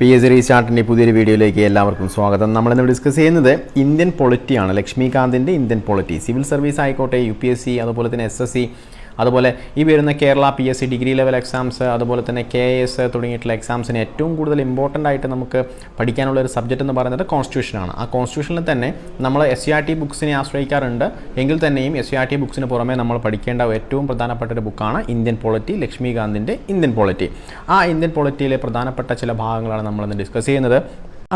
PSC റീസ്റ്റാർട്ടിൻ്റെ പുതിയൊരു വീഡിയോയിലേക്ക് എല്ലാവർക്കും സ്വാഗതം. നമ്മളിന്ന് ഡിസ്കസ് ചെയ്യുന്നത് ഇന്ത്യൻ പൊളിറ്റിയാണ്. ലക്ഷ്മികാന്തിൻ്റെ ഇന്ത്യൻ പൊളിറ്റി. സിവിൽ സർവീസ് ആയിക്കോട്ടെ, UPSC, അതുപോലെ തന്നെ SSC, അതുപോലെ ഈ വരുന്ന Kerala PSC degree level exams, അതുപോലെ തന്നെ KS തുടങ്ങിയിട്ടുള്ള എക്സാംസിന് ഏറ്റവും കൂടുതൽ ഇമ്പോർട്ടൻ്റ് ആയിട്ട് നമുക്ക് പഠിക്കാനുള്ള ഒരു സബ്ജക്റ്റ് എന്ന് പറയുന്നത് കോൺസ്റ്റിറ്റ്യൂഷനാണ്. ആ കോൺസ്റ്റിറ്റ്യൂഷനിൽ തന്നെ നമ്മൾ SCERT ബുക്സിനെ ആശ്രയിക്കാറുണ്ട്. എങ്കിൽ തന്നെയും SCERT ബുക്സിന് പുറമെ നമ്മൾ പഠിക്കേണ്ട ഏറ്റവും പ്രധാനപ്പെട്ട ഒരു ബുക്കാണ് ഇന്ത്യൻ പൊളിറ്റി, ലക്ഷ്മികാന്തിൻ്റെ ഇന്ത്യൻ പൊളിറ്റി. ആ ഇന്ത്യൻ പൊളിറ്റിയിലെ പ്രധാനപ്പെട്ട ചില ഭാഗങ്ങളാണ് നമ്മളിന്ന് ഡിസ്കസ് ചെയ്യുന്നത്.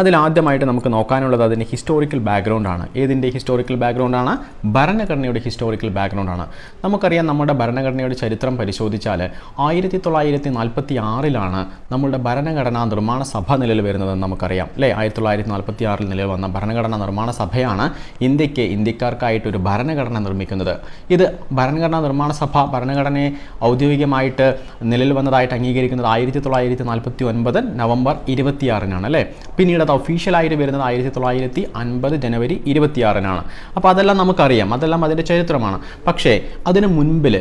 അതിലാദ്യമായിട്ട് നമുക്ക് നോക്കാനുള്ളത് അതിൻ്റെ ഹിസ്റ്റോറിക്കൽ ബാക്ക്ഗ്രൗണ്ടാണ്. ഏതിൻ്റെ ഹിസ്റ്റോറിക്കൽ ബാക്ക്ഗ്രൗണ്ടാണ്? ഭരണഘടനയുടെ ഹിസ്റ്റോറിക്കൽ ബാക്ക്ഗ്രൗണ്ടാണ്. നമുക്കറിയാം, നമ്മുടെ ഭരണഘടനയുടെ ചരിത്രം പരിശോധിച്ചാൽ 1946 നമ്മളുടെ ഭരണഘടനാ നിർമ്മാണ സഭ നിലവിൽ വരുന്നതെന്ന് നമുക്കറിയാം, അല്ലേ? 1946 നിലവിൽ വന്ന ഭരണഘടനാ നിർമ്മാണ സഭയാണ് ഇന്ത്യക്കാർക്കായിട്ടൊരു ഭരണഘടന നിർമ്മിക്കുന്നത്. ഇത് ഭരണഘടനാ നിർമ്മാണ സഭ ഭരണഘടനയെ ഔദ്യോഗികമായിട്ട് നിലവിൽ വന്നതായിട്ട് അംഗീകരിക്കുന്നത് 1949 നവംബർ 26 അല്ലേ? പിന്നീട് അത് ഒഫീഷ്യലായിട്ട് വരുന്നത് 1950 ജനുവരി 26 അപ്പോൾ അതെല്ലാം നമുക്കറിയാം, അതെല്ലാം അതിൻ്റെ ചരിത്രമാണ്. പക്ഷേ അതിന് മുൻപിൽ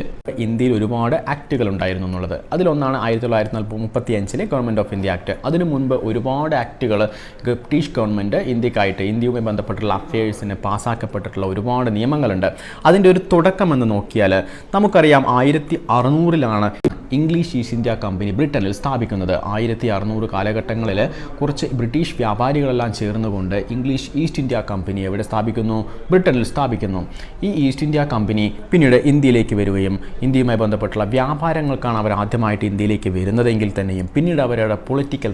ഇന്ത്യയിൽ ഒരുപാട് ആക്റ്റുകൾ ഉണ്ടായിരുന്നു എന്നുള്ളത്. അതിലൊന്നാണ് 1935 ഗവൺമെൻറ് ഓഫ് ഇന്ത്യ ആക്ട്. അതിനു മുൻപ് ഒരുപാട് ആക്റ്റുകൾ ബ്രിട്ടീഷ് ഗവൺമെൻറ് ഇന്ത്യയുമായി ബന്ധപ്പെട്ടുള്ള അഫയേഴ്സിന് പാസ്സാക്കപ്പെട്ടിട്ടുള്ള ഒരുപാട് നിയമങ്ങളുണ്ട്. അതിൻ്റെ ഒരു തുടക്കം എന്ന് നോക്കിയാൽ നമുക്കറിയാം, 1600 ഇംഗ്ലീഷ് ഈസ്റ്റ് ഇന്ത്യ കമ്പനി ബ്രിട്ടനിൽ സ്ഥാപിക്കുന്നത്. 1600 കാലഘട്ടങ്ങളിൽ കുറച്ച് ബ്രിട്ടീഷ് വ്യാപാരികളെല്ലാം ചേർന്നുകൊണ്ട് ഇംഗ്ലീഷ് ഈസ്റ്റ് ഇന്ത്യ കമ്പനി എവിടെ സ്ഥാപിക്കുന്നു? ബ്രിട്ടനിൽ സ്ഥാപിക്കുന്നു. ഈ ഈസ്റ്റ് ഇന്ത്യ കമ്പനി പിന്നീട് ഇന്ത്യയിലേക്ക് വരികയും ഇന്ത്യയുമായി ബന്ധപ്പെട്ടുള്ള വ്യാപാരങ്ങൾക്കാണ് അവർ ആദ്യമായിട്ട് ഇന്ത്യയിലേക്ക് വരുന്നതെങ്കിൽ തന്നെയും പിന്നീട് അവരുടെ പൊളിറ്റിക്കൽ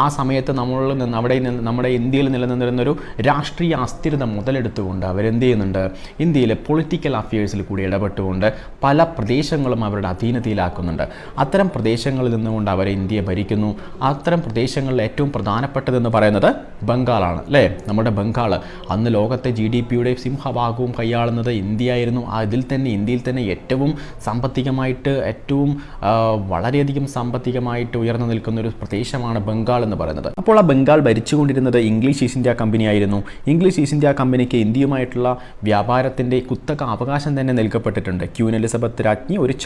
ആ സമയത്ത് നമ്മുടെ ഇന്ത്യയിൽ നിലനിന്നിരുന്നൊരു രാഷ്ട്രീയ അസ്ഥിരത മുതലെടുത്തുകൊണ്ട് അവരെന്ത് ചെയ്യുന്നുണ്ട്? ഇന്ത്യയിലെ പൊളിറ്റിക്കൽ അഫയേഴ്സിൽ കൂടി ഇടപെട്ടുകൊണ്ട് പല പ്രദേശങ്ങളും അവരുടെ അധീനതയിലാക്കുന്നുണ്ട്. അത്തരം പ്രദേശങ്ങളിൽ നിന്നുകൊണ്ട് അവർ ഇന്ത്യയെ ഭരിക്കുന്നു. അത്തരം പ്രദേശങ്ങളിൽ ഏറ്റവും പ്രധാനപ്പെട്ടതെന്ന് പറയുന്നത് ബംഗാളാണ്, അല്ലേ? നമ്മുടെ ബംഗാൾ അന്ന് ലോകത്തെ GDPയുടെ സിംഹഭാഗവും കൈയാളുന്നത് ഇന്ത്യയായിരുന്നു. ഇന്ത്യയിൽ തന്നെ ഏറ്റവും സാമ്പത്തികമായിട്ട് വളരെയധികം സാമ്പത്തികമായിട്ട് ഉയർന്നു നിൽക്കുന്ന ഒരു പ്രദേശമാണ് ബംഗാൾ എന്ന് പറയുന്നത്. അപ്പോൾ ആ ബംഗാൾ ഭരിച്ചുകൊണ്ടിരുന്നത് ഇംഗ്ലീഷ് ഈസ്റ്റ് ഇന്ത്യ കമ്പനി ആയിരുന്നു. ഇംഗ്ലീഷ് ഈസ്റ്റ് ഇന്ത്യ കമ്പനിക്ക് ഇന്ത്യയുമായിട്ടുള്ള വ്യാപാരത്തിൻ്റെ കുത്തക അവകാശം തന്നെ നൽകപ്പെട്ടിട്ടുണ്ട്. ക്വീൻ എലിസബത്ത് രാജ്ഞി ഒരു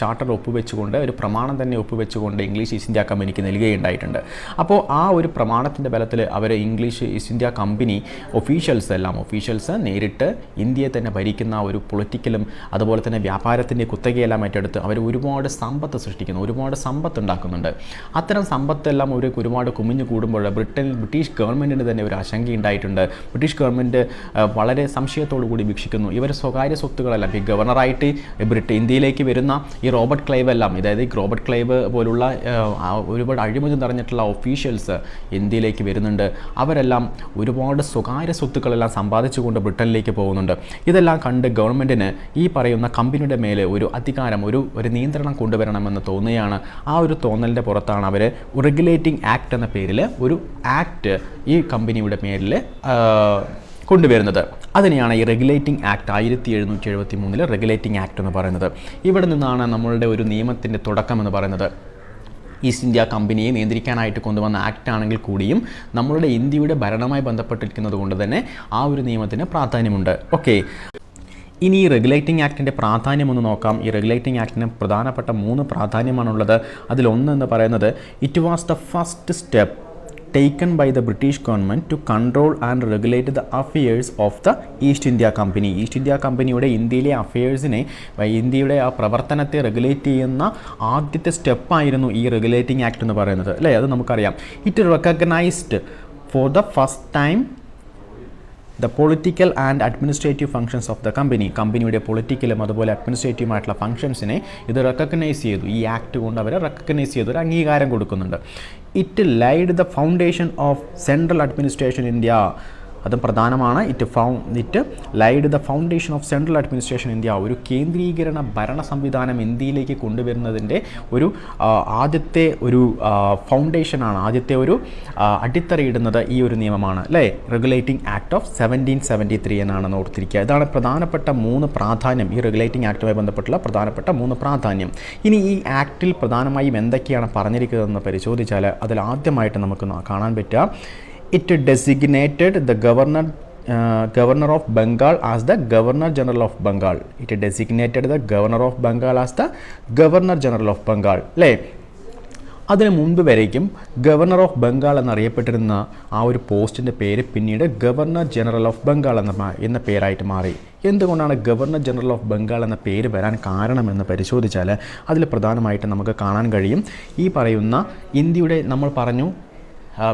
ചാർട്ടർ ഒപ്പുവെച്ചുകൊണ്ട്, ഒരു പ്രമാണം തന്നെ ഒപ്പുവെച്ചുകൊണ്ട് ഇംഗ്ലീഷ് ഈസ്റ്റ് ഇന്ത്യ കമ്പനിക്ക് നൽകുകയുണ്ടായിട്ടുണ്ട്. അപ്പോൾ ആ ഒരു പ്രമാണത്തിൻ്റെ ബലത്തിൽ അവർ English East India company officials നേരിട്ട് ഇന്ത്യയെ തന്നെ ഭരിക്കുന്ന ഒരു പൊളിറ്റിക്കലും അതുപോലെ തന്നെ വ്യാപാരത്തിൻ്റെ കുത്തകയെല്ലാം ഏറ്റെടുത്ത് അവർ ഒരുപാട് സമ്പത്ത് സൃഷ്ടിക്കുന്നു, ഒരുപാട് സമ്പത്ത് ഉണ്ടാക്കുന്നുണ്ട്. അത്തരം സമ്പത്തെല്ലാം ഒരുപാട് കുമിഞ്ഞു കൂടുമ്പോൾ ബ്രിട്ടീഷ് ഗവൺമെൻറ്റിന് തന്നെ ഒരു ആശങ്കയുണ്ടായിട്ടുണ്ട്. ബ്രിട്ടീഷ് ഗവൺമെൻറ് വളരെ സംശയത്തോടു കൂടി വീക്ഷിക്കുന്നു. ഇവർ സ്വകാര്യ സ്വത്തുക്കളെല്ലാം ഈ ഗവർണറായിട്ട് ഇന്ത്യയിലേക്ക് വരുന്ന ഈ റോബർട്ട് ക്ലൈവ് പോലുള്ള ഒരുപാട് അഴിമതി നിറഞ്ഞിട്ടുള്ള ഒഫീഷ്യൽസ് ഇന്ത്യയിലേക്ക് വരുന്നുണ്ട്. അവരെല്ലാം ഒരുപാട് സ്വകാര്യ സ്വത്തുക്കളെല്ലാം സമ്പാദിച്ചുകൊണ്ട് ബ്രിട്ടനിലേക്ക് പോകുന്നുണ്ട്. ഇതെല്ലാം കണ്ട് ഗവൺമെൻറ്റിന് ഈ പറയുന്ന കമ്പനിയുടെ മേലെ ഒരു അധികാരം, ഒരു നിയന്ത്രണം കൊണ്ടുവരണമെന്ന് തോന്നുകയാണ്. ആ ഒരു തോന്നലിൻ്റെ പുറത്താണ് അവർ റെഗുലേറ്റിംഗ് ആക്ട് എന്ന പേരിൽ ഒരു ആക്ട് ഈ കമ്പനിയുടെ മേലിൽ കൊണ്ടുവരുന്നത്. അതിനെയാണ് ഈ റെഗുലേറ്റിംഗ് ആക്ട് 1773 റെഗുലേറ്റിംഗ് ആക്ട് എന്ന് പറയുന്നത്. ഇവിടെ നിന്നാണ് നമ്മളുടെ ഒരു നിയമത്തിൻ്റെ തുടക്കം എന്ന് പറയുന്നത്. ഈസ്റ്റ് ഇന്ത്യ കമ്പനിയെ നിയന്ത്രിക്കാനായിട്ട് കൊണ്ടുവന്ന ആക്ട് ആണെങ്കിൽ കൂടിയും നമ്മളുടെ ഇന്ത്യയുടെ ഭരണവുമായി ബന്ധപ്പെട്ടിരിക്കുന്നത് കൊണ്ട് തന്നെ ആ ഒരു നിയമത്തിന് പ്രാധാന്യമുണ്ട്. ഓക്കെ, ഇനി ഈ റെഗുലേറ്റിംഗ് ആക്ടിൻ്റെ പ്രാധാന്യം ഒന്ന് നോക്കാം. ഈ റെഗുലേറ്റിംഗ് ആക്ടിന് പ്രധാനപ്പെട്ട 3 പ്രാധാന്യമാണുള്ളത്. അതിലൊന്ന് എന്ന് പറയുന്നത്, it was the first step taken by the British government to control and regulate the affairs of the East India Company. East India കമ്പനിയുടെ ഇന്ത്യയിലെ അഫയേഴ്സിനെ, ഇന്ത്യയുടെ ആ പ്രവർത്തനത്തെ റെഗുലേറ്റ് ചെയ്യുന്ന ആദ്യത്തെ സ്റ്റെപ്പായിരുന്നു ഈ റെഗുലേറ്റിംഗ് ആക്ട് എന്ന് പറയുന്നത്, അല്ലേ? അത് നമുക്കറിയാം. It recognised four the first time the political and administrative functions of the കമ്പനിയുടെ പൊളിറ്റിക്കലും അതുപോലെ അഡ്മിനിസ്ട്രേറ്റീവുമായിട്ടുള്ള ഫംഗ്ഷൻസിനെ ഇത് റെക്കഗ്നൈസ് ചെയ്തു. ഈ ആക്ട് കൊണ്ട് അവരെ റെക്കഗ്നൈസ് ചെയ്തു, ഒരു അംഗീകാരം കൊടുക്കുന്നുണ്ട്. It laid the foundation of central administration India. അതും പ്രധാനമാണ്. It laid the foundation of central administration India. ഒരു കേന്ദ്രീകരണ ഭരണ സംവിധാനം ഇന്ത്യയിലേക്ക് കൊണ്ടുവരുന്നതിൻ്റെ ആദ്യത്തെ ഒരു ഫൗണ്ടേഷനാണ്, ആദ്യത്തെ ഒരു അടിത്തറയിടുന്നത് ഈ ഒരു നിയമമാണ്, അല്ലേ? റെഗുലേറ്റിംഗ് ആക്ട് ഓഫ് 1773 എന്നാണ് ഓർത്തിരിക്കുക. ഇതാണ് പ്രധാനപ്പെട്ട 3 പ്രാധാന്യം, ഈ റെഗുലേറ്റിംഗ് ആക്ടുമായി ബന്ധപ്പെട്ടുള്ള പ്രധാനപ്പെട്ട 3 പ്രാധാന്യം. ഇനി ഈ ആക്ടിൽ പ്രധാനമായും എന്തൊക്കെയാണ് പറഞ്ഞിരിക്കുന്നതെന്ന് പരിശോധിച്ചാൽ അതിൽ ആദ്യമായിട്ട് നമുക്ക് കാണാൻ പറ്റുക, it designated the governor of Bengal as the Governor General of Bengal. It designated the Governor of Bengal as the Governor General of Bengal. അതിനു മുൻപ് വരേക്കും ഗവർണർ ഓഫ് ബംഗാൾ എന്നറിയപ്പെട്ടിരുന്ന ആ ഒരു പോസ്റ്റിൻ്റെ പേര് പിന്നീട് ഗവർണർ ജനറൽ ഓഫ് ബംഗാൾ എന്ന പേരായിട്ട് മാറി. എന്തുകൊണ്ടാണ് ഗവർണർ ജനറൽ ഓഫ് ബംഗാൾ എന്ന പേര് വരാൻ കാരണമെന്ന് പരിശോധിച്ചാൽ അതിൽ പ്രധാനമായിട്ട് നമുക്ക് കാണാൻ കഴിയും. ഈ പറയുന്ന ഇന്ത്യയുടെ നമ്മൾ പറഞ്ഞു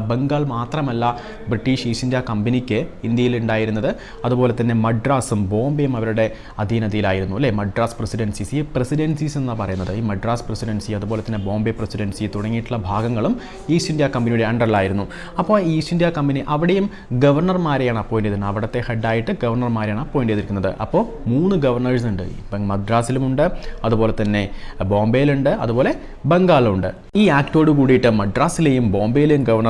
ബംഗാൾ മാത്രമല്ല ബ്രിട്ടീഷ് ഈസ്റ്റ് ഇന്ത്യ കമ്പനിക്ക് ഇന്ത്യയിലുണ്ടായിരുന്നത്, അതുപോലെ തന്നെ മദ്രാസും ബോംബെയും അവരുടെ അധീനതയിലായിരുന്നു അല്ലേ. മദ്രാസ് പ്രസിഡൻസീസ്, ഈ പ്രസിഡൻസീസ് എന്നാണ് പറയുന്നത്, ഈ മദ്രാസ് പ്രസിഡൻസി അതുപോലെ തന്നെ ബോംബെ പ്രസിഡൻസി തുടങ്ങിയിട്ടുള്ള ഭാഗങ്ങളും ഈസ്റ്റ് ഇന്ത്യ കമ്പനിയുടെ അണ്ടറിലായിരുന്നു. അപ്പോൾ ഈസ്റ്റ് ഇന്ത്യ കമ്പനി അവിടെയും ഗവർണർമാരെയാണ് അപ്പോയിൻ്റ് ചെയ്തിരുന്നത്, അവിടുത്തെ ഹെഡായിട്ട് ഗവർണർമാരെയാണ് അപ്പോയിൻ്റ് ചെയ്തിരിക്കുന്നത്. അപ്പോൾ 3 ഗവർണേഴ്സ് ഉണ്ട്, ഇപ്പം മദ്രാസിലുമുണ്ട്, അതുപോലെ തന്നെ ബോംബെയിലുണ്ട്, അതുപോലെ ബംഗാളിലുണ്ട്. ഈ ആക്ടോട് കൂടിയിട്ട് മദ്രാസിലെയും ബോംബെയിലെയും ഗവർണർമാർ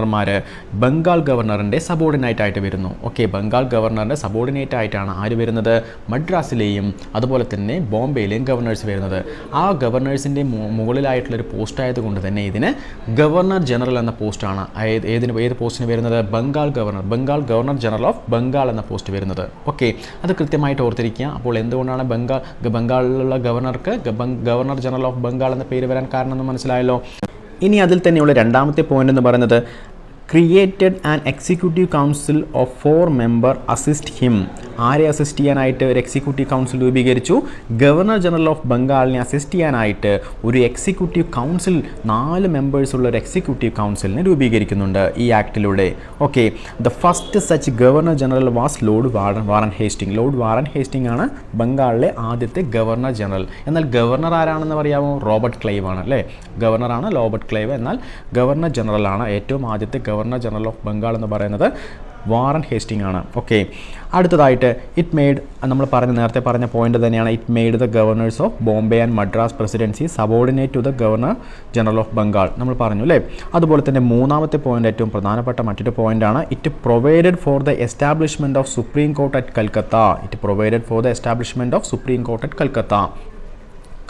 ബംഗാൾ ഗവർണറിൻ്റെ സബോർഡിനേറ്റ് ആയിട്ട് വരുന്നു. ഓക്കെ, ബംഗാൾ ഗവർണറിൻ്റെ സബോർഡിനേറ്റ് ആയിട്ടാണ് ആര് വരുന്നത്? മദ്രാസിലെയും അതുപോലെ തന്നെ ബോംബെയിലെയും ഗവർണേഴ്സ് വരുന്നത്. ആ ഗവർണേഴ്സിൻ്റെ മുകളിലായിട്ടുള്ളൊരു പോസ്റ്റ് ആയതുകൊണ്ട് തന്നെ ഇതിന് ഗവർണർ ജനറൽ എന്ന പോസ്റ്റാണ് ഏത് പോസ്റ്റിന് വരുന്നത്? Bengal governor general of Bengal എന്ന പോസ്റ്റ് വരുന്നത്. ഓക്കെ, അത് കൃത്യമായിട്ട് ഓർത്തിരിക്കുക. അപ്പോൾ എന്തുകൊണ്ടാണ് ബംഗാളിലുള്ള ഗവർണർക്ക് ഗവർണർ ജനറൽ ഓഫ് ബംഗാൾ എന്ന പേര് വരാൻ കാരണം എന്ന് മനസ്സിലായല്ലോ. ഇനി അതിൽ തന്നെയുള്ള രണ്ടാമത്തെ പോയിന്റ് എന്ന് പറയുന്നത് created an executive council of 4 member assist him. ആരെ അസിസ്റ്റ് ചെയ്യാനായിട്ട് ഒരു എക്സിക്യൂട്ടീവ് കൗൺസിൽ രൂപീകരിച്ചു? ഗവർണർ ജനറൽ ഓഫ് ബംഗാളിനെ അസിസ്റ്റ് ചെയ്യാനായിട്ട് ഒരു എക്സിക്യൂട്ടീവ് കൗൺസിൽ 4 മെമ്പേഴ്സ് ഉള്ള ഒരു എക്സിക്യൂട്ടീവ് കൗൺസിലിനെ രൂപീകരിക്കുന്നുണ്ട് ഈ ആക്ടിലൂടെ. Okay, the first such governor general was Lord Warren Hasting. Lord Warren Hasting ആണ് ബംഗാളിലെ ആദ്യത്തെ ഗവർണർ ജനറൽ. എന്നാൽ ഗവർണർ ആരാണെന്ന് പറയാമോ? റോബർട്ട് ക്ലൈവ് ആണ് അല്ലേ. ഗവർണറാണ് റോബർട്ട് ക്ലൈവ്, എന്നാൽ ഗവർണർ ജനറൽ ആണ് ഏറ്റവും ആദ്യത്തെ ഗവർണർ ജനറൽ ഓഫ് ബംഗാൾ എന്ന് പറയുന്നത് വാറൻ ഹേസ്റ്റിംഗ് ആണ്. ഓക്കെ, അടുത്തതായിട്ട് നമ്മൾ നേരത്തെ പറഞ്ഞ പോയിന്റ് തന്നെയാണ്. It made the governors of Bombay and Madras presidency subordinate to the governor general of Bengal. നമ്മൾ പറഞ്ഞു അല്ലേ. അതുപോലെ തന്നെ മൂന്നാമത്തെ പോയിന്റ് ഏറ്റവും പ്രധാനപ്പെട്ട മറ്റൊരു പോയിന്റാണ്. It provided for the establishment of supreme court at Calcutta.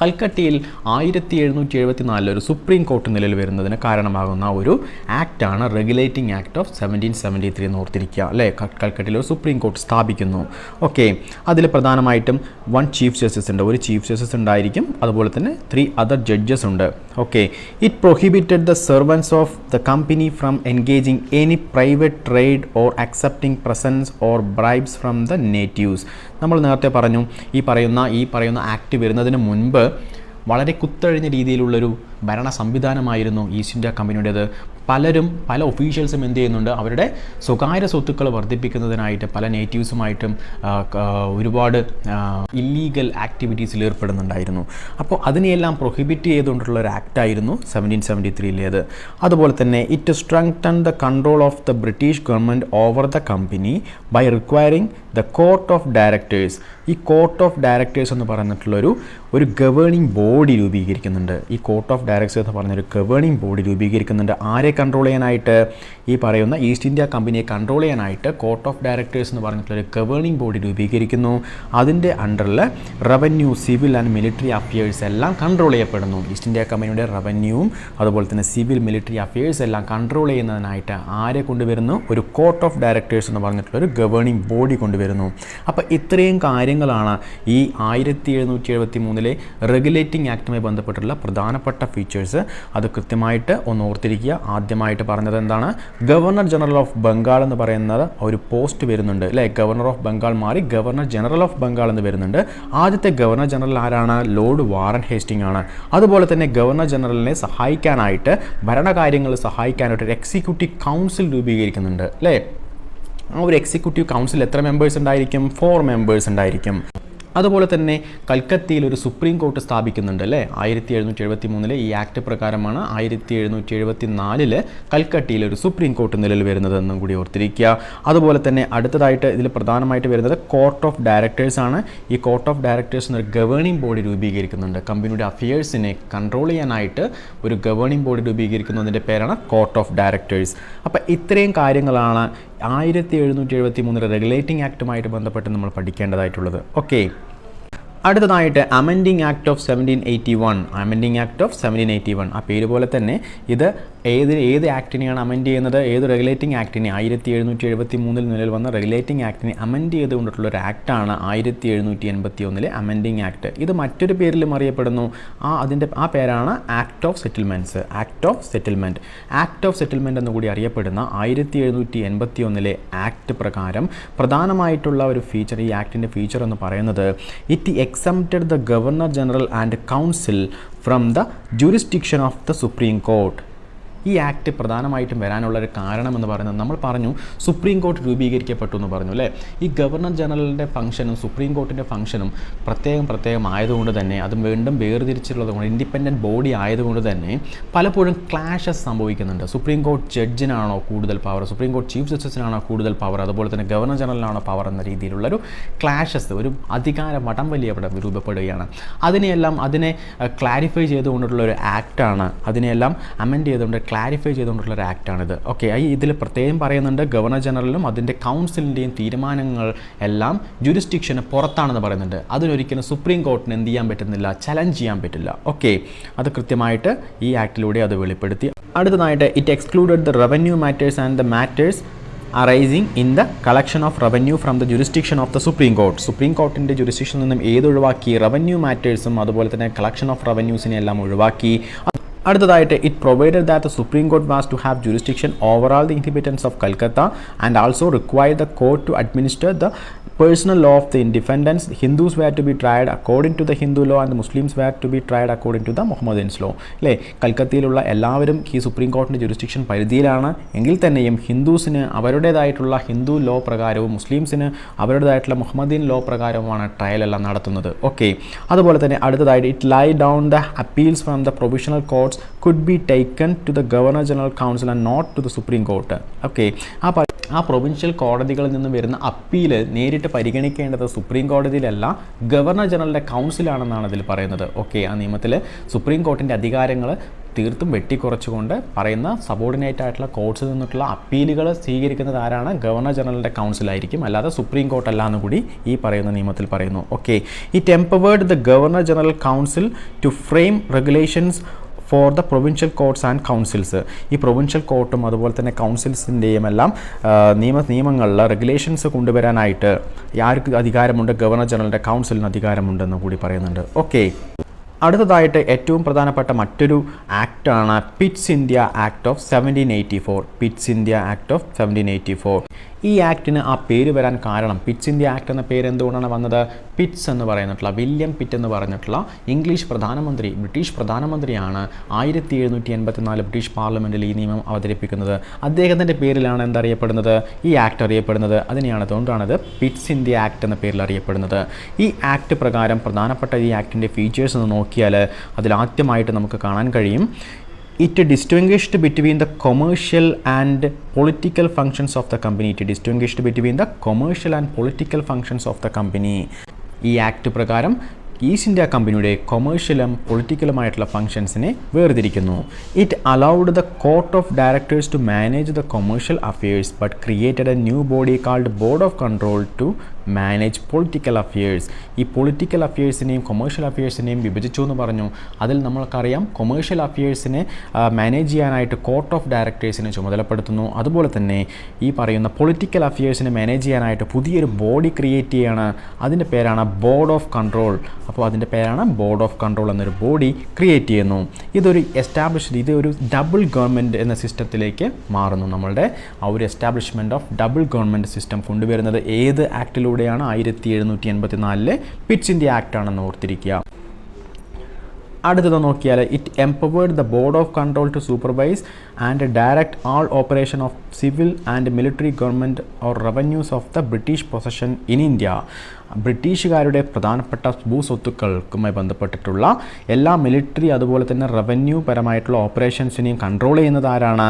കൽക്കട്ടയിൽ 1774 ഒരു സുപ്രീം കോർട്ട് നിലവിൽ വരുന്നതിന് കാരണമാകുന്ന ഒരു ആക്റ്റാണ് റെഗുലേറ്റിംഗ് ആക്ട് ഓഫ് 1773 എന്ന് ഓർത്തിരിക്കുക അല്ലേ. കൽക്കട്ടയിൽ ഒരു സുപ്രീം കോർട്ട് സ്ഥാപിക്കുന്നു. ഓക്കെ, അതിൽ പ്രധാനമായിട്ടും 1 ചീഫ് ജസ്റ്റിസ് ഉണ്ട്, ഒരു ചീഫ് ജസ്റ്റിസ് ഉണ്ടായിരിക്കും, അതുപോലെ തന്നെ 3 അതർ ജഡ്ജസ് ഉണ്ട്. Okay, it prohibited the servants of the company from engaging any private trade or accepting presents or bribes from the natives. നമ്മൾ നേരത്തെ പറഞ്ഞു ഈ പറയുന്ന ആക്ട് വരുന്നതിന് മുൻപ് വളരെ കുത്തഴിഞ്ഞ രീതിയിലുള്ളൊരു ഭരണ സംവിധാനമായിരുന്നു ഈസ്റ്റ് ഇന്ത്യ കമ്പനിയുടേത്. പല ഒഫീഷ്യൽസും എന്ത് ചെയ്യുന്നുണ്ട്? അവരുടെ സ്വകാര്യ സ്വത്തുക്കൾ വർദ്ധിപ്പിക്കുന്നതിനായിട്ട് പല നേറ്റീവ്സുമായിട്ടും ഒരുപാട് ഇല്ലീഗൽ ആക്ടിവിറ്റീസിൽ ഏർപ്പെടുന്നുണ്ടായിരുന്നു. അപ്പോൾ അതിനെയെല്ലാം പ്രൊഹിബിറ്റ് ചെയ്തുകൊണ്ടുള്ള ഒരു ആക്റ്റായിരുന്നു 1773ലേത്. അതുപോലെ തന്നെ it strengthen the control of the British government over the company by requiring the court of directors. ഈ കോർട്ട് ഓഫ് ഡയറക്ടേഴ്സ് എന്ന് പറഞ്ഞിട്ടുള്ളൊരു ഗവേണിംഗ് ബോഡി രൂപീകരിക്കുന്നുണ്ട്. ഈ കോർട്ട് ഓഫ് ഡയറക്ടേഴ്സ് എന്ന് പറഞ്ഞൊരു ഗവേണിംഗ് ബോഡി രൂപീകരിക്കുന്നുണ്ട്. ആരെ കൺട്രോൾ ചെയ്യാനായിട്ട്? ഈ പറയുന്ന ഈസ്റ്റ് ഇന്ത്യ കമ്പനിയെ കൺട്രോൾ ചെയ്യാനായിട്ട് കോർട്ട് ഓഫ് ഡയറക്ടേഴ്സ് എന്ന് പറഞ്ഞിട്ടുള്ളൊരു ഗവേണിംഗ് ബോഡി രൂപീകരിക്കുന്നു. അതിൻ്റെ അണ്ടറിൽ revenue, civil and military affairs എല്ലാം കൺട്രോൾ ചെയ്യപ്പെടുന്നു. ഈസ്റ്റ് ഇന്ത്യ കമ്പനിയുടെ റവന്യൂവും അതുപോലെ തന്നെ സിവിൽ മിലിറ്ററി അഫയേഴ്സ് എല്ലാം കൺട്രോൾ ചെയ്യുന്നതിനായിട്ട് ആരെ കൊണ്ടുവരുന്നു? ഒരു കോർട്ട് ഓഫ് ഡയറക്ടേഴ്സ് എന്ന് പറഞ്ഞിട്ടുള്ളൊരു ഗവേണിംഗ് ബോഡി കൊണ്ടുവരുന്നു. അപ്പോൾ ഇത്രയും കാര്യങ്ങളാണ് ഈ 1773 റെഗുലേറ്റിംഗ് ആക്ടുമായി ബന്ധപ്പെട്ടുള്ള പ്രധാനപ്പെട്ട ഫീച്ചേഴ്സ്. അത് കൃത്യമായിട്ട് ഒന്ന് ഓർത്തിരിക്കുക. ആദ്യമായിട്ട് പറഞ്ഞത് എന്താണ്? ഗവർണർ ജനറൽ ഓഫ് ബംഗാൾ എന്ന് പറയുന്നത് ഒരു പോസ്റ്റ് വരുന്നുണ്ട് അല്ലേ. ഗവർണർ ഓഫ് ബംഗാൾ മാറി ഗവർണർ ജനറൽ ഓഫ് ബംഗാൾ എന്ന് വരുന്നുണ്ട്. ആദ്യത്തെ ഗവർണർ ജനറൽ ആരാണ്? ലോർഡ് വാറൻ ഹേസ്റ്റിംഗ് ആണ്. അതുപോലെ തന്നെ ഗവർണർ ജനറലിനെ സഹായിക്കാനായിട്ട്, ഭരണകാര്യങ്ങൾ സഹായിക്കാനായിട്ട് ഒരു എക്സിക്യൂട്ടീവ് കൗൺസിൽ രൂപീകരിക്കുന്നുണ്ട് അല്ലേ. ആ ഒരു എക്സിക്യൂട്ടീവ് കൗൺസിൽ എത്ര മെമ്പേഴ്സ് ഉണ്ടായിരിക്കും? 4 മെമ്പേഴ്സ് ഉണ്ടായിരിക്കും. അതുപോലെ തന്നെ കൽക്കത്തയിൽ ഒരു സുപ്രീം കോർട്ട് സ്ഥാപിക്കുന്നുണ്ട് അല്ലേ. 1773 ഈ ആക്ട് പ്രകാരമാണ് 1774 കൽക്കട്ടയിൽ ഒരു സുപ്രീം കോർട്ട് നിലവിൽ വരുന്നതെന്നും കൂടി ഓർത്തിരിക്കുക. അതുപോലെ തന്നെ അടുത്തതായിട്ട് ഇതിൽ പ്രധാനമായിട്ട് വരുന്നത് കോർട്ട് ഓഫ് ഡയറക്ടേഴ്സ് ആണ്. ഈ കോർട്ട് ഓഫ് ഡയറക്ടേഴ്സ് എന്നൊരു ഗവേണിംഗ് ബോഡി രൂപീകരിക്കുന്നുണ്ട്. കമ്പനിയുടെ അഫയേഴ്സിനെ കൺട്രോൾ ചെയ്യാനായിട്ട് ഒരു ഗവേണിംഗ് ബോഡി രൂപീകരിക്കുന്നതിൻ്റെ പേരാണ് കോർട്ട് ഓഫ് ഡയറക്ടേഴ്സ്. അപ്പോൾ ഇത്രയും കാര്യങ്ങളാണ് 1773 റെഗുലേറ്റിംഗ് ആക്ടുമായിട്ട് ബന്ധപ്പെട്ട് നമ്മൾ പഠിക്കേണ്ടതായിട്ടുള്ളത്. ഓക്കെ, അടുത്തതായിട്ട് amending act of 1781. Amending act of 1781 ആ പേര് പോലെ തന്നെ ഇത് ഏത് ആക്ടിനെയാണ് അമെൻഡ് ചെയ്യുന്നത്? ഏത് റെഗുലേറ്റിംഗ് ആക്ടിനെ? 1773 നിലവിൽ വന്ന റെഗുലേറ്റിംഗ് ആക്ടിനെ അമെൻഡ് ചെയ്തുകൊണ്ടിട്ടുള്ള ഒരു ആക്ടാണ് 1781 അമെൻഡിങ് ആക്ട്. ഇത് മറ്റൊരു പേരിലും അറിയപ്പെടുന്നു. ആ പേരാണ് act of settlements. Act of settlement എന്നുകൂടി അറിയപ്പെടുന്ന 1781 ആക്ട് പ്രകാരം പ്രധാനമായിട്ടുള്ള ഒരു ഫീച്ചർ, ഈ ആക്ടിൻ്റെ ഫീച്ചർ എന്ന് പറയുന്നത്, it exempted the governor general and council from the jurisdiction of the supreme court. ഈ ആക്ട് പ്രധാനമായിട്ടും വരാനുള്ളൊരു കാരണം എന്ന് പറയുന്നത്, നമ്മൾ പറഞ്ഞു സുപ്രീം കോർട്ട് രൂപീകരിക്കപ്പെട്ടു എന്ന് പറഞ്ഞു അല്ലേ. ഈ ഗവർണർ ജനറലിൻ്റെ ഫംഗ്ഷനും സുപ്രീം കോർട്ടിൻ്റെ ഫംഗ്ഷനും പ്രത്യേകം ആയതുകൊണ്ട് തന്നെ, അത് വീണ്ടും വേർതിരിച്ചിട്ടുള്ളത് കൊണ്ട്, ഇൻഡിപെൻഡൻറ്റ് ബോഡി ആയതുകൊണ്ട് തന്നെ പലപ്പോഴും ക്ലാഷസ് സംഭവിക്കുന്നുണ്ട്. സുപ്രീം കോർട്ട് ജഡ്ജിനാണോ കൂടുതൽ പവർ, സുപ്രീം കോർട്ട് ചീഫ് ജസ്റ്റിസിനാണോ കൂടുതൽ പവർ, അതുപോലെ തന്നെ ഗവർണർ ജനറലിനാണോ പവർ എന്ന രീതിയിലുള്ളൊരു ക്ലാഷസ്, ഒരു അധികാര വടംവലി അവിടെ രൂപപ്പെടുകയാണ്. അതിനെ ക്ലാരിഫൈ ചെയ്തുകൊണ്ടുള്ള ഒരു ആക്ടാണ്, അതിനെല്ലാം അമെൻഡ് ചെയ്തുകൊണ്ട് ക്ലാരിഫൈ ചെയ്തുകൊണ്ടുള്ള ഒരു ആക്ടാണിത്. ഓക്കെ, ഇതിൽ പ്രത്യേകം പറയുന്നുണ്ട് ഗവർണർ ജനറലും അതിൻ്റെ കൗൺസിലിൻ്റെയും തീരുമാനങ്ങൾ എല്ലാം ജുറിസ്ഡിക്ഷന് പുറത്താണെന്ന് പറയുന്നുണ്ട്. അതിനൊരിക്കലും സുപ്രീം കോർട്ടിന് എന്ത് ചെയ്യാൻ പറ്റുന്നില്ല, ചലഞ്ച് ചെയ്യാൻ പറ്റില്ല. ഓക്കെ, അത് കൃത്യമായിട്ട് ഈ ആക്ടിലൂടെ അത് വെളിപ്പെടുത്തി. അടുത്തതായിട്ട്, it excluded the revenue matters and the matters arising in the collection of revenue from the jurisdiction of the supreme Court. Supreme കോർട്ടിൻ്റെ ജുറിസ്ഡിക്ഷനിൽ നിന്നും ഒഴിവാക്കി? റവന്യൂ മാറ്റേഴ്സും അതുപോലെ തന്നെ കളക്ഷൻ ഓഫ് റവന്യൂസിനെ എല്ലാം ഒഴിവാക്കി. അടുത്തതായിട്ട്, it provided that the supreme Court was to have jurisdiction over all the inhabitants of Calcutta and also required the court to administer the personal law of the independence. Hindus were to be tried according to the Hindu law and the Muslims were to be tried according to the Muhammadans law. അല്ലേ, കൽക്കത്തയിലുള്ള എല്ലാവരും ഈ supreme കോർട്ടിൻ്റെ jurisdiction പരിധിയിലാണ്. എങ്കിൽ തന്നെയും ഹിന്ദുസിന് അവരുടേതായിട്ടുള്ള Hindu law പ്രകാരവും മുസ്ലിംസിന് അവരുടേതായിട്ടുള്ള Mohammedan law പ്രകാരവുമാണ് trial എല്ലാം നടത്തുന്നത്. ഓക്കെ, അതുപോലെ തന്നെ അടുത്തതായിട്ട്, it lay down the appeals from the provisional courts could be taken to the governor general council and not to the supreme court. Okay, ആ പ്രൊവിൻഷ്യൽ കോടതികളിൽ നിന്ന് വരുന്ന അപ്പീൽ നേരിട്ട് പരിഗണിക്കേണ്ടത് സുപ്രീം കോടതിയിലല്ല, ഗവർണർ ജനറലിൻ്റെ കൗൺസിലാണെന്നാണ് ഇതിൽ പറയുന്നത്. ഓക്കെ, ആ നിയമത്തിൽ സുപ്രീം കോർട്ടിൻ്റെ അധികാരങ്ങൾ തീർത്തും വെട്ടിക്കുറച്ചുകൊണ്ട് പറയുന്ന സബോർഡിനേറ്റ് ആയിട്ടുള്ള കോർട്സിൽ നിന്നിട്ടുള്ള അപ്പീലുകൾ സ്വീകരിക്കുന്നത് ആരാണ്? ഗവർണർ ജനറലിൻ്റെ കൗൺസിലായിരിക്കും, അല്ലാതെ സുപ്രീം കോർട്ട് അല്ല എന്ന് കൂടി ഈ പറയുന്ന നിയമത്തിൽ പറയുന്നു. Okay, it empowered the governor general council to frame regulations for the provincial courts and councils. ഈ പ്രൊവിൻഷ്യൽ കോർട്ടും അതുപോലെ തന്നെ കൗൺസിൽസിൻ്റെയും എല്ലാം നിയമങ്ങളിൽ റെഗുലേഷൻസ് കൊണ്ടുവരാനായിട്ട് ആർക്ക് അധികാരമുണ്ട്? ഗവർണർ ജനറലിൻ്റെ കൗൺസിലിന് അധികാരമുണ്ടെന്ന് കൂടി പറയുന്നുണ്ട്. ഓക്കെ, അടുത്തതായിട്ട് ഏറ്റവും പ്രധാനപ്പെട്ട മറ്റൊരു ആക്ടാണ് Pitt's India act of 1784. Pitt's India act of 1784. ഈ ആക്ടിന് ആ പേര് വരാൻ കാരണം, പിറ്റ്സ് ഇന്ത്യ ആക്ട് എന്ന പേര് എന്തുകൊണ്ടാണ് വന്നത്? പിറ്റ്സ് എന്ന് പറയുന്നിട്ടുള്ള വില്യം പിറ്റ് എന്ന് പറഞ്ഞിട്ടുള്ള ബ്രിട്ടീഷ് പ്രധാനമന്ത്രിയാണ് 1784 ബ്രിട്ടീഷ് പാർലമെൻറ്റിൽ ഈ നിയമം അവതരിപ്പിക്കുന്നത്. അദ്ദേഹത്തിൻ്റെ പേരിലാണ് എന്തറിയപ്പെടുന്നത്? ഈ ആക്ട് അറിയപ്പെടുന്നത്. അതുകൊണ്ടാണിത് പിറ്റ്സ് ഇന്ത്യ ആക്ട് എന്ന പേരിൽ അറിയപ്പെടുന്നത്. ഈ ആക്ട് പ്രകാരം പ്രധാനപ്പെട്ട ഈ ആക്ടിൻ്റെ ഫീച്ചേഴ്സ് എന്ന് നോക്കിയാൽ അതിലാദ്യമായിട്ട് നമുക്ക് കാണാൻ കഴിയും, it distinguished between the commercial and political functions of the company. ഈ ആക്ട് പ്രകാരം ഈസ്റ്റ് ഇന്ത്യ കമ്പനിയുടെ കൊമേഴ്ഷ്യലും പൊളിറ്റിക്കലുമായിട്ടുള്ള ഫംഗ്ഷൻസിനെ വേർതിരിക്കുന്നു. It allowed the court of directors to manage the commercial affairs but created a new body called board of control to manage political affairs. ഈ political അഫയേഴ്സിനെയും commercial അഫയേഴ്സിനെയും വിഭജിച്ചു എന്ന് പറഞ്ഞു. അതിൽ നമ്മൾക്കറിയാം കൊമേഴ്ഷ്യൽ അഫയേഴ്സിനെ മാനേജ് ചെയ്യാനായിട്ട് കോർട്ട് ഓഫ് ഡയറക്ടേഴ്സിനെ ചുമതലപ്പെടുത്തുന്നു. അതുപോലെ തന്നെ ഈ പറയുന്ന പൊളിറ്റിക്കൽ അഫയേഴ്സിനെ മാനേജ് ചെയ്യാനായിട്ട് പുതിയൊരു ബോഡി ക്രിയേറ്റ് ചെയ്യുകയാണ്. അതിൻ്റെ പേരാണ് ബോർഡ് ഓഫ് കൺട്രോൾ. അപ്പോൾ അതിൻ്റെ പേരാണ് ബോർഡ് ഓഫ് കൺട്രോൾ എന്നൊരു ബോഡി ക്രിയേറ്റ് ചെയ്യുന്നു. ഇതൊരു ഡബിൾ ഗവൺമെൻറ് എന്ന സിസ്റ്റത്തിലേക്ക് മാറുന്നു. നമ്മളുടെ ആ ഒരു establishment of double government system കൊണ്ടുവരുന്നത് ഏത് ആക്ടിലൂടെയാണ്? 1784 പിറ്റ്സ് ഇന്ത്യ ആക്ട് ആണെന്ന് ഓർത്തിരിക്കുക. അടുത്തത് നോക്കിയാൽ, it empowered the board of control to supervise and direct all operation of civil and military government or revenues of the British possession in India. ബ്രിട്ടീഷുകാരുടെ പ്രധാനപ്പെട്ട ഭൂസ്വത്തുക്കൾക്കുമായി ബന്ധപ്പെട്ടിട്ടുള്ള എല്ലാ മിലിറ്ററി അതുപോലെ തന്നെ റവന്യൂ പരമായിട്ടുള്ള ഓപ്പറേഷൻസിനെയും കൺട്രോൾ ചെയ്യുന്നത് ആരാണ്?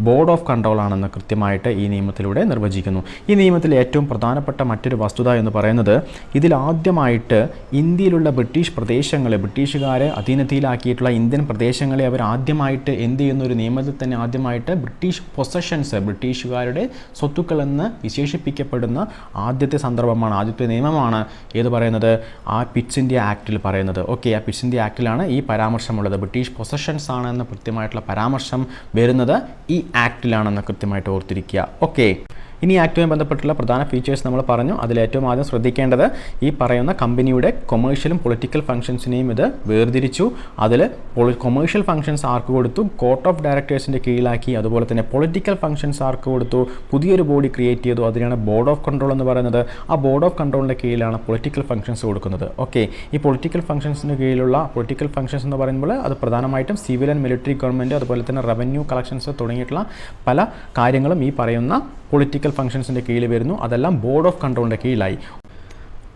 ബോർഡ് ഓഫ് കൺട്രോൾ ആണെന്ന് കൃത്യമായിട്ട് ഈ നിയമത്തിലൂടെ നിർവചിക്കുന്നു. ഈ നിയമത്തിൽ ഏറ്റവും പ്രധാനപ്പെട്ട മറ്റൊരു വസ്തുത എന്ന് പറയുന്നത്, ഇതിലാദ്യമായിട്ട് ഇന്ത്യയിലുള്ള ബ്രിട്ടീഷുകാരെ അധീനതയിലാക്കിയിട്ടുള്ള ഇന്ത്യൻ പ്രദേശങ്ങളെ അവർ ആദ്യമായിട്ട് എന്ത് ചെയ്യുന്ന ഒരു നിയമത്തിൽ തന്നെ തന്നെ ആദ്യമായിട്ട് ബ്രിട്ടീഷ് പൊസഷൻസ്, ബ്രിട്ടീഷുകാരുടെ സ്വത്തുക്കളെന്ന് വിശേഷിപ്പിക്കപ്പെടുന്ന ആദ്യത്തെ സന്ദർഭമാണ്, ആദ്യത്തെ നിയമമാണ് ഏത് പറയുന്നത്, ആ പിറ്റ്സ് ഇന്ത്യ ആക്റ്റിൽ പറയുന്നത്. ഓക്കെ, ആ പിറ്റ്സ് ഇന്ത്യ ആക്റ്റിലാണ് ഈ പരാമർശമുള്ളത്. ബ്രിട്ടീഷ് പൊസഷൻസ് ആണെന്ന് കൃത്യമായിട്ടുള്ള പരാമർശം വരുന്നത് ഈ ആക്റ്റിലാണെന്ന് കൃത്യമായിട്ട് ഓർത്തിരിക്കുക. ഓക്കെ, ഇനി ആക്റ്റുമായി ബന്ധപ്പെട്ടുള്ള പ്രധാന ഫീച്ചേഴ്സ് നമ്മൾ പറഞ്ഞു. അതിൽ ഏറ്റവും ആദ്യം ശ്രദ്ധിക്കേണ്ടത് ഈ പറയുന്ന കമ്പനിയുടെ കൊമേഴ്ഷ്യലും പൊളിറ്റിക്കൽ ഫംഗ്ഷൻസിനെയും ഇത് വേർതിരിച്ചു. അതിൽ കൊമേഴ്ഷ്യൽ ഫംഗ്ഷൻസ് ആർക്ക് കൊടുത്തു, കോർട്ട് ഓഫ് ഡയറക്ടേഴ്സിൻ്റെ കീഴിലാക്കി. അതുപോലെ തന്നെ പൊളിറ്റിക്കൽ ഫംഗ്ഷൻസ് ആർക്ക് കൊടുത്തു, പുതിയൊരു ബോഡി ക്രിയേറ്റ് ചെയ്തു, അതിനാണ് ബോർഡ് ഓഫ് കൺട്രോൾ എന്ന് പറയുന്നത്. ആ ബോർഡ് ഓഫ് കൺട്രോളിൻ്റെ കീഴിലാണ് പൊളിറ്റിക്കൽ ഫംഗ്ഷൻസ് കൊടുക്കുന്നത്. ഓക്കെ, ഈ പൊളിറ്റിക്കൽ ഫംഗ്ഷൻസിന് കീഴിലുള്ള പൊളിറ്റിക്കൽ ഫംഗ്ഷൻസ് എന്ന് പറയുമ്പോൾ അത് പ്രധാനമായിട്ടും സിവിൽ ആൻഡ് മിലിറ്ററി ഗവൺമെൻറ്, അതുപോലെ തന്നെ റവന്യൂ കളക്ഷൻസ് തുടങ്ങിയിട്ടുള്ള പല കാര്യങ്ങളും ഈ പറയുന്ന പൊളിറ്റിക്കൽ ഫംഗ്ഷൻസിൻ്റെ കീഴിൽ വരുന്നു. അതെല്ലാം ബോർഡ് ഓഫ് കൺട്രോളിൻ്റെ കീഴിലായി.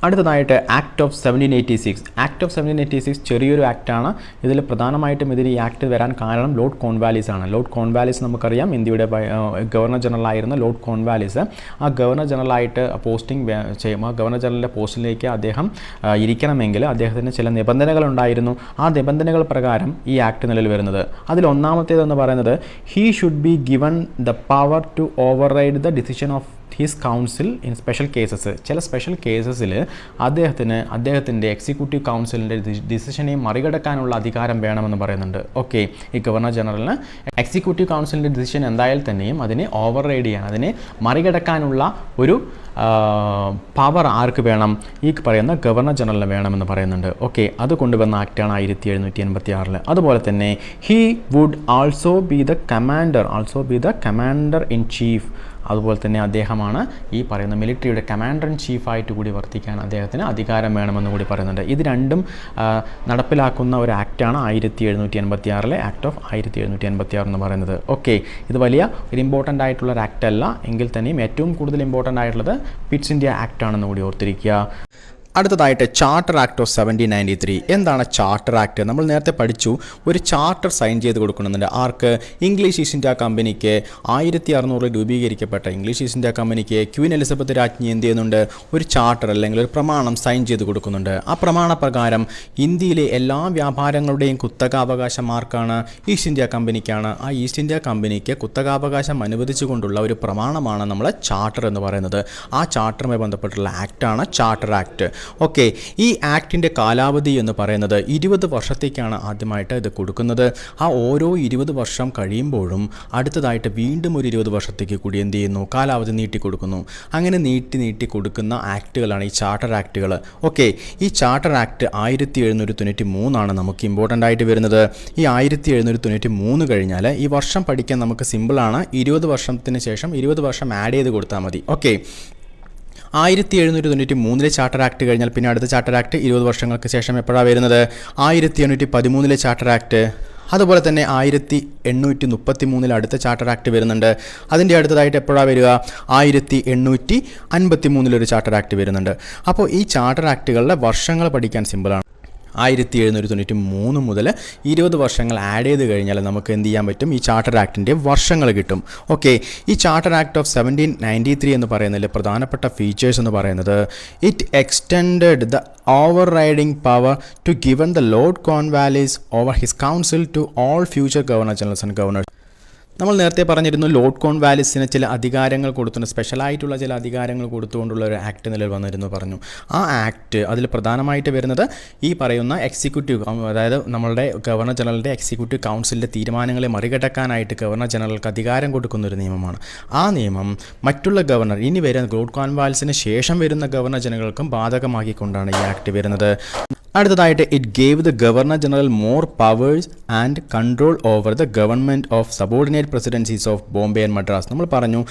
അടുത്തതായിട്ട് ആക്ട് ഓഫ് 1786. ആക്ട് ഓഫ് 1786 ചെറിയൊരു ആക്റ്റാണ്. ഇതിൽ പ്രധാനമായിട്ടും ഈ ആക്ട് വരാൻ കാരണം ലോർഡ് കോൺവാലിസ് ആണ്. ലോർഡ് കോൺവാലിസ് നമുക്കറിയാം, ഇന്ത്യയുടെ ഗവർണർ ജനറൽ ആയിരുന്ന ലോർഡ് കോൺവാലിസ്. ആ ഗവർണർ ജനറലായിട്ട് പോസ്റ്റിംഗ് ചെയ്യുമ്പോൾ ഗവർണർ ജനറലിൻ്റെ പോസ്റ്റിലേക്ക് അദ്ദേഹം ഇരിക്കണമെങ്കിൽ അദ്ദേഹത്തിന് ചില നിബന്ധനകളുണ്ടായിരുന്നു. ആ നിബന്ധനകൾ പ്രകാരം ഈ ആക്ട് നിലവിൽ വരുന്നത്. അതിൽ ഒന്നാമത്തേതെന്ന് പറയുന്നത് he should be given the power to override the decision of his council in special cases. ചില സ്പെഷ്യൽ കേസസിൽ അദ്ദേഹത്തിൻ്റെ എക്സിക്യൂട്ടീവ് കൗൺസിലിൻ്റെ ഡിസിഷനെ മറികടക്കാനുള്ള അധികാരം വേണമെന്ന് പറയുന്നുണ്ട്. ഓക്കെ, ഈ ഗവർണർ ജനറലിന് എക്സിക്യൂട്ടീവ് കൗൺസിലിൻ്റെ ഡിസിഷൻ എന്തായാലും തന്നെയും അതിനെ ഓവർറൈഡ് ചെയ്യാൻ, അതിനെ മറികടക്കാനുള്ള ഒരു പവർ ആർക്ക് വേണം, ഈ പറയുന്ന ഗവർണർ ജനറലിന് വേണമെന്ന് പറയുന്നുണ്ട്. ഓക്കെ, അത് കൊണ്ടുവന്ന ആക്റ്റാണ് 1786. അതുപോലെ തന്നെ he would also be the commander in chief. അതുപോലെ തന്നെ അദ്ദേഹമാണ് ഈ പറയുന്ന മിലിറ്ററിയുടെ കമാൻഡർ ഇൻ ചീഫായിട്ട് കൂടി വർത്തിക്കാൻ അദ്ദേഹത്തിന് അധികാരം വേണമെന്ന് കൂടി പറയുന്നുണ്ട്. ഇത് രണ്ടും നടപ്പിലാക്കുന്ന ഒരു ആക്റ്റാണ് 1786 ആക്ട് ഓഫ് 1786 എന്ന് പറയുന്നത്. ഓക്കെ, ഇത് വലിയ ഒരു ഇമ്പോർട്ടൻ്റ് ആയിട്ടുള്ള ഒരു ആക്ട് അല്ല, എങ്കിൽ തന്നെയും ഏറ്റവും കൂടുതൽ ഇമ്പോർട്ടൻ്റ് ആയിട്ടുള്ളത് പിറ്റ്സ് ഇന്ത്യ ആക്ട് ആണെന്ന് കൂടി ഓർത്തിരിക്കുക. അടുത്തതായിട്ട് ചാർട്ടർ ആക്ട് ഓഫ് 1793. എന്താണ് ചാർട്ടർ ആക്ട്? നമ്മൾ നേരത്തെ പഠിച്ചു, ഒരു ചാർട്ടർ സൈൻ ചെയ്ത് കൊടുക്കുന്നുണ്ട്. ആർക്ക്? ഇംഗ്ലീഷ് ഈസ്റ്റ് ഇന്ത്യ കമ്പനിക്ക്. 1600 രൂപീകരിക്കപ്പെട്ട ഇംഗ്ലീഷ് ഈസ്റ്റ് ഇന്ത്യ കമ്പനിക്ക് ക്വീൻ എലിസബത്ത് രാജ്ഞി എന്ത് ചെയ്യുന്നുണ്ട്, ഒരു ചാർട്ടർ അല്ലെങ്കിൽ ഒരു പ്രമാണം സൈൻ ചെയ്ത് കൊടുക്കുന്നുണ്ട്. ആ പ്രമാണപ്രകാരം ഇന്ത്യയിലെ എല്ലാ വ്യാപാരങ്ങളുടെയും കുത്തകാവകാശം ആർക്കാണ്? ഈസ്റ്റ് ഇന്ത്യ കമ്പനിക്കാണ്. ആ ഈസ്റ്റ് ഇന്ത്യ കമ്പനിക്ക് കുത്തകാവകാശം അനുവദിച്ചുകൊണ്ടുള്ള ഒരു പ്രമാണമാണ് നമ്മൾ ചാർട്ടർ എന്ന് പറയുന്നത്. ആ ചാർട്ടറുമായി ബന്ധപ്പെട്ടുള്ള ആക്റ്റാണ് ചാർട്ടർ ആക്ട്. ഓക്കെ, ഈ ആക്ടിൻ്റെ കാലാവധി എന്ന് പറയുന്നത് 20 വർഷത്തേക്കാണ് ആദ്യമായിട്ട് ഇത് കൊടുക്കുന്നത്. ആ ഓരോ 20 വർഷം കഴിയുമ്പോഴും അടുത്തതായിട്ട് വീണ്ടും ഒരു 20 വർഷത്തേക്ക് കൂടി എന്ത് ചെയ്യുന്നു, കാലാവധി നീട്ടിക്കൊടുക്കുന്നു. അങ്ങനെ നീട്ടി കൊടുക്കുന്ന ആക്ടുകളാണ് ഈ ചാർട്ടർ ആക്ടുകൾ. ഓക്കെ, ഈ ചാർട്ടർ ആക്ട് 1793 നമുക്ക് ഇമ്പോർട്ടൻ്റ് ആയിട്ട് വരുന്നത്. ഈ 1793 കഴിഞ്ഞാൽ ഈ വർഷം പഠിക്കാൻ നമുക്ക് സിമ്പിളാണ്. 20 വർഷത്തിന് ശേഷം 20 വർഷം ആഡ് ചെയ്ത് കൊടുത്താൽ മതി. ഓക്കെ, 1793 ചാർട്ടർ ആക്ട് കഴിഞ്ഞാൽ പിന്നെ അടുത്ത ചാർട്ടർ ആക്ട് 20 വർഷങ്ങൾക്ക് ശേഷം എപ്പോഴാണ് വരുന്നത്? 1813 ചാർട്ടർ ആക്ട്. അതുപോലെ തന്നെ 1833 അടുത്ത ചാർട്ടർ ആക്ട് വരുന്നുണ്ട്. അതിൻ്റെ അടുത്തതായിട്ട് എപ്പോഴാണ് വരിക? 1853 ഒരു ചാർട്ടർ ആക്ട് വരുന്നുണ്ട്. അപ്പോൾ ഈ ചാർട്ടർ ആക്ടുകളുടെ വർഷങ്ങൾ പഠിക്കാൻ സിമ്പിളാണ്. 1793 മുതൽ 20 വർഷങ്ങൾ ആഡ് ചെയ്ത് കഴിഞ്ഞാൽ നമുക്ക് എന്ത് ചെയ്യാൻ പറ്റും, ഈ ചാർട്ടർ ആക്ടിൻ്റെ വർഷങ്ങൾ കിട്ടും. ഓക്കെ, ഈ ചാർട്ടർ ആക്ട് ഓഫ് 1793 എന്ന് പറയുന്നതിൽ പ്രധാനപ്പെട്ട ഫീച്ചേഴ്സ് എന്ന് പറയുന്നത് it extended the overriding power to given the Lord Cornwallis over his council to all future governor generals and governors. നമ്മൾ നേരത്തെ പറഞ്ഞിരുന്നു ലോർഡ് കോൺവാലിസിന് ചില അധികാരങ്ങൾ കൊടുത്തുകൊണ്ട്, സ്പെഷ്യലായിട്ടുള്ള ചില അധികാരങ്ങൾ കൊടുത്തുകൊണ്ടുള്ള ഒരു ആക്ട് നിലവിൽ വന്നിരുന്നു പറഞ്ഞു. ആ ആക്ട് അതിൽ പ്രധാനമായിട്ട് വരുന്നത് ഈ പറയുന്ന എക്സിക്യൂട്ടീവ്, അതായത് നമ്മളുടെ ഗവർണർ ജനറലിൻ്റെ എക്സിക്യൂട്ടീവ് കൗൺസിലിൻ്റെ തീരുമാനങ്ങളെ മറികടക്കാനായിട്ട് ഗവർണർ ജനറൽക്ക് അധികാരം കൊടുക്കുന്ന ഒരു നിയമമാണ്. ആ നിയമം മറ്റുള്ള ഗവർണർ, ഇനി വരുന്ന ലോർഡ് കോൺവാലിസിന് ശേഷം വരുന്ന ഗവർണർ ജനറൽക്കും ബാധകമാക്കിക്കൊണ്ടാണ് ഈ ആക്ട് വരുന്നത്. അടുത്തതായിട്ട് it gave the governor general more powers and control over the government of subordinate presidencies of Bombay and Madras. നമ്മൾ പറഞ്ഞു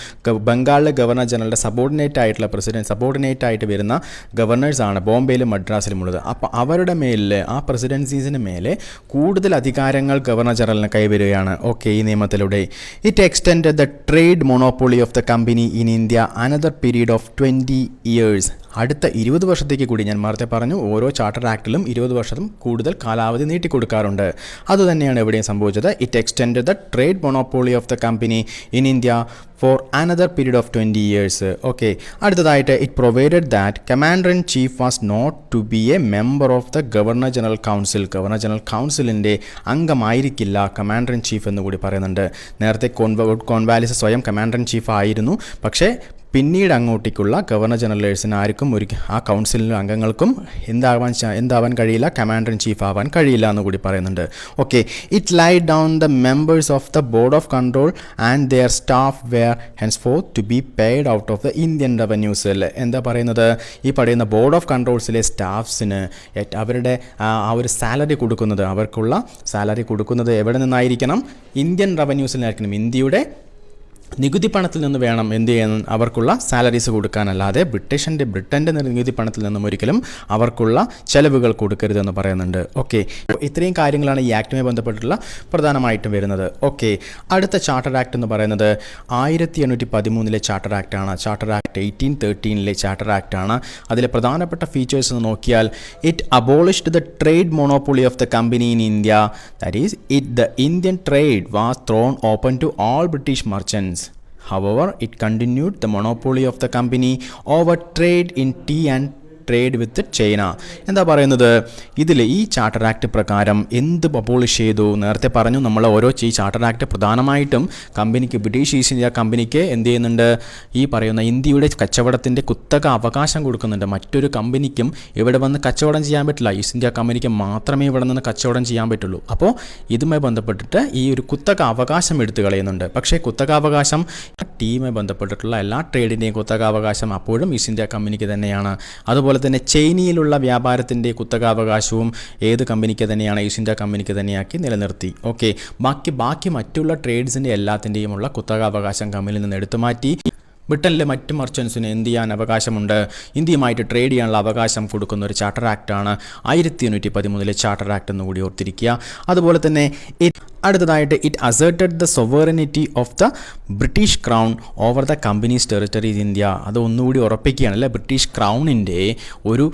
ബംഗാളിലെ ഗവർണർ ജനറലിൻ്റെ സബോർഡിനേറ്റ് ആയിട്ട് വരുന്ന ഗവർണേഴ്സാണ് ബോംബെയിലും മദ്രാസിലും ഉള്ളത്. അപ്പോൾ അവരുടെ മേലിൽ, ആ പ്രസിഡൻസീസിന് മേലെ കൂടുതൽ അധികാരങ്ങൾ ഗവർണർ ജനറലിന് കൈവരികയാണ്. ഓക്കെ, ഈ നിയമത്തിലൂടെ it extend the trade monopoly of the company in India another period of 20 years. അടുത്ത 20 വർഷത്തേക്ക് കൂടി, ഞാൻ നേരത്തെ പറഞ്ഞു ഓരോ ചാർട്ടർ ആക്ടിലും കമ്പനികളിലും 20 വർഷം കൂടുതൽ കാലാവധി നീട്ടിക്കൊടുക്കാറുണ്ട്. അതുതന്നെയാണ് ഇവിടെയും സംഭവിച്ചത്. It extend the trade monopoly of the company in India for another period of 20 years. Okay, അടുത്തതായിട്ട് it provided that commander in chief was not to be a member of the governor general council. Governor general കൗൺസിലിൻ്റെ അംഗമായിരിക്കില്ല commander in chief എന്ന് കൂടി പറയുന്നുണ്ട്. നേരത്തെ Cornwallis സ്വയം commander in chief ആയിരുന്നു. പക്ഷേ പിന്നീട് അങ്ങോട്ടേക്കുള്ള ഗവർണർ ജനറലേഴ്സിന് ആർക്കും ആ കൗൺസിലിലെ അംഗങ്ങൾക്കും എന്താവാൻ കഴിയില്ല, കമാൻഡർ ഇൻ ചീഫ് ആവാൻ കഴിയില്ല എന്ന് കൂടി പറയുന്നുണ്ട്. Okay, it laid down the members of the board of control and their staff were henceforth to be paid out of the Indian revenues. എന്താ പറയുന്നത്, ഈ പറയുന്ന ബോർഡ് ഓഫ് കൺട്രോൾസിലെ സ്റ്റാഫ്സിന് അവരുടെ ആ ഒരു സാലറി കൊടുക്കുന്നത്, അവർക്കുള്ള സാലറി കൊടുക്കുന്നത് എവിടെ നിന്നായിരിക്കണം? ഇന്ത്യൻ റവന്യൂസിലായിരിക്കണം. ഇന്ത്യയുടെ നികുതി പണത്തിൽ നിന്ന് വേണം എന്ത് ചെയ്യാൻ അവർക്കുള്ള സാലറീസ് കൊടുക്കാനല്ലാതെ ബ്രിട്ടൻ്റെ നികുതി പണത്തിൽ നിന്നും ഒരിക്കലും അവർക്കുള്ള ചെലവുകൾ കൊടുക്കരുതെന്ന് പറയുന്നുണ്ട്. ഓക്കെ, ഇത്രയും കാര്യങ്ങളാണ് ഈ ആക്ടുമായി ബന്ധപ്പെട്ടുള്ള പ്രധാനമായിട്ടും വരുന്നത്. ഓക്കെ, അടുത്ത ചാർട്ടർ ആക്ട് എന്ന് പറയുന്നത് 1813 ചാർട്ടർ ആക്റ്റാണ്. ചാർട്ടർ ആക്ട് 1813 ചാർട്ടർ ആക്റ്റാണ്. അതിലെ പ്രധാനപ്പെട്ട ഫീച്ചേഴ്സ് എന്ന് നോക്കിയാൽ it abolished the trade monopoly of the company in India. That is the Indian trade was thrown open to all British merchants. However, it continued the monopoly of the company over trade in tea and trade with China. എന്താ പറയുന്നത്, ഇതിൽ ഈ charter act പ്രകാരം എന്ത് abolish ചെയ്തു? നേരത്തെ പറഞ്ഞു നമ്മൾ ഈ ചാർട്ടർ ആക്ട് പ്രധാനമായിട്ടും കമ്പനിക്ക്, ബ്രിട്ടീഷ് ഈസ്റ്റ് ഇന്ത്യ കമ്പനിക്ക് എന്ത് ചെയ്യുന്നുണ്ട്? ഈ പറയുന്ന ഇന്ത്യയുടെ കച്ചവടത്തിൻ്റെ കുത്തക അവകാശം കൊടുക്കുന്നുണ്ട്. മറ്റൊരു കമ്പനിക്കും ഇവിടെ വന്ന് കച്ചവടം ചെയ്യാൻ പറ്റില്ല. ഈസ്റ്റ് ഇന്ത്യ കമ്പനിക്ക് മാത്രമേ ഇവിടെ നിന്ന് കച്ചവടം ചെയ്യാൻ പറ്റുള്ളൂ. അപ്പോൾ ഇതുമായി ബന്ധപ്പെട്ടിട്ട് ഈ ഒരു കുത്തക അവകാശം എടുത്തു കളയുന്നുണ്ട്. പക്ഷേ കുത്തകാവകാശം ടീയുമായി ബന്ധപ്പെട്ടിട്ടുള്ള എല്ലാ ട്രേഡിൻ്റെയും കുത്തകാവകാശം അപ്പോഴും ഈസ്റ്റ് ഇന്ത്യ കമ്പനിക്ക് തന്നെയാണ്. അതുപോലെ തന്നെ ചൈനയിലുള്ള വ്യാപാരത്തിൻ്റെ കുത്തകാവകാശവും ഏത് കമ്പനിക്ക് തന്നെയാണ്? ഈസ്റ്റ് ഇന്ത്യ കമ്പനിക്ക് തന്നെയാക്കി നിലനിർത്തി. ഓക്കെ, ബാക്കി മറ്റുള്ള ട്രേഡ്സിൻ്റെ എല്ലാത്തിൻ്റെയുമുള്ള കുത്തകാവകാശം കമ്പനിയിൽ നിന്ന് എടുത്തു മാറ്റി. ബ്രിട്ടനിലെ മറ്റ് മർച്ചൻസിന് എന്ത് ചെയ്യാൻ അവകാശമുണ്ട്? ഇന്ത്യയുമായിട്ട് ട്രേഡ് ചെയ്യാനുള്ള അവകാശം കൊടുക്കുന്ന ഒരു ചാർട്ടർ ആക്റ്റാണ് 1813 ചാർട്ടർ ആക്ട് എന്ന് കൂടി ഓർത്തിരിക്കുക. അതുപോലെ തന്നെ അടുത്തതായിട്ട് it asserted the sovereignty of the British crown over the company's territories India. അത് ഒന്നുകൂടി ഉറപ്പിക്കുകയാണ് അല്ലേ, ബ്രിട്ടീഷ് ക്രൗണിൻ്റെ ഒരു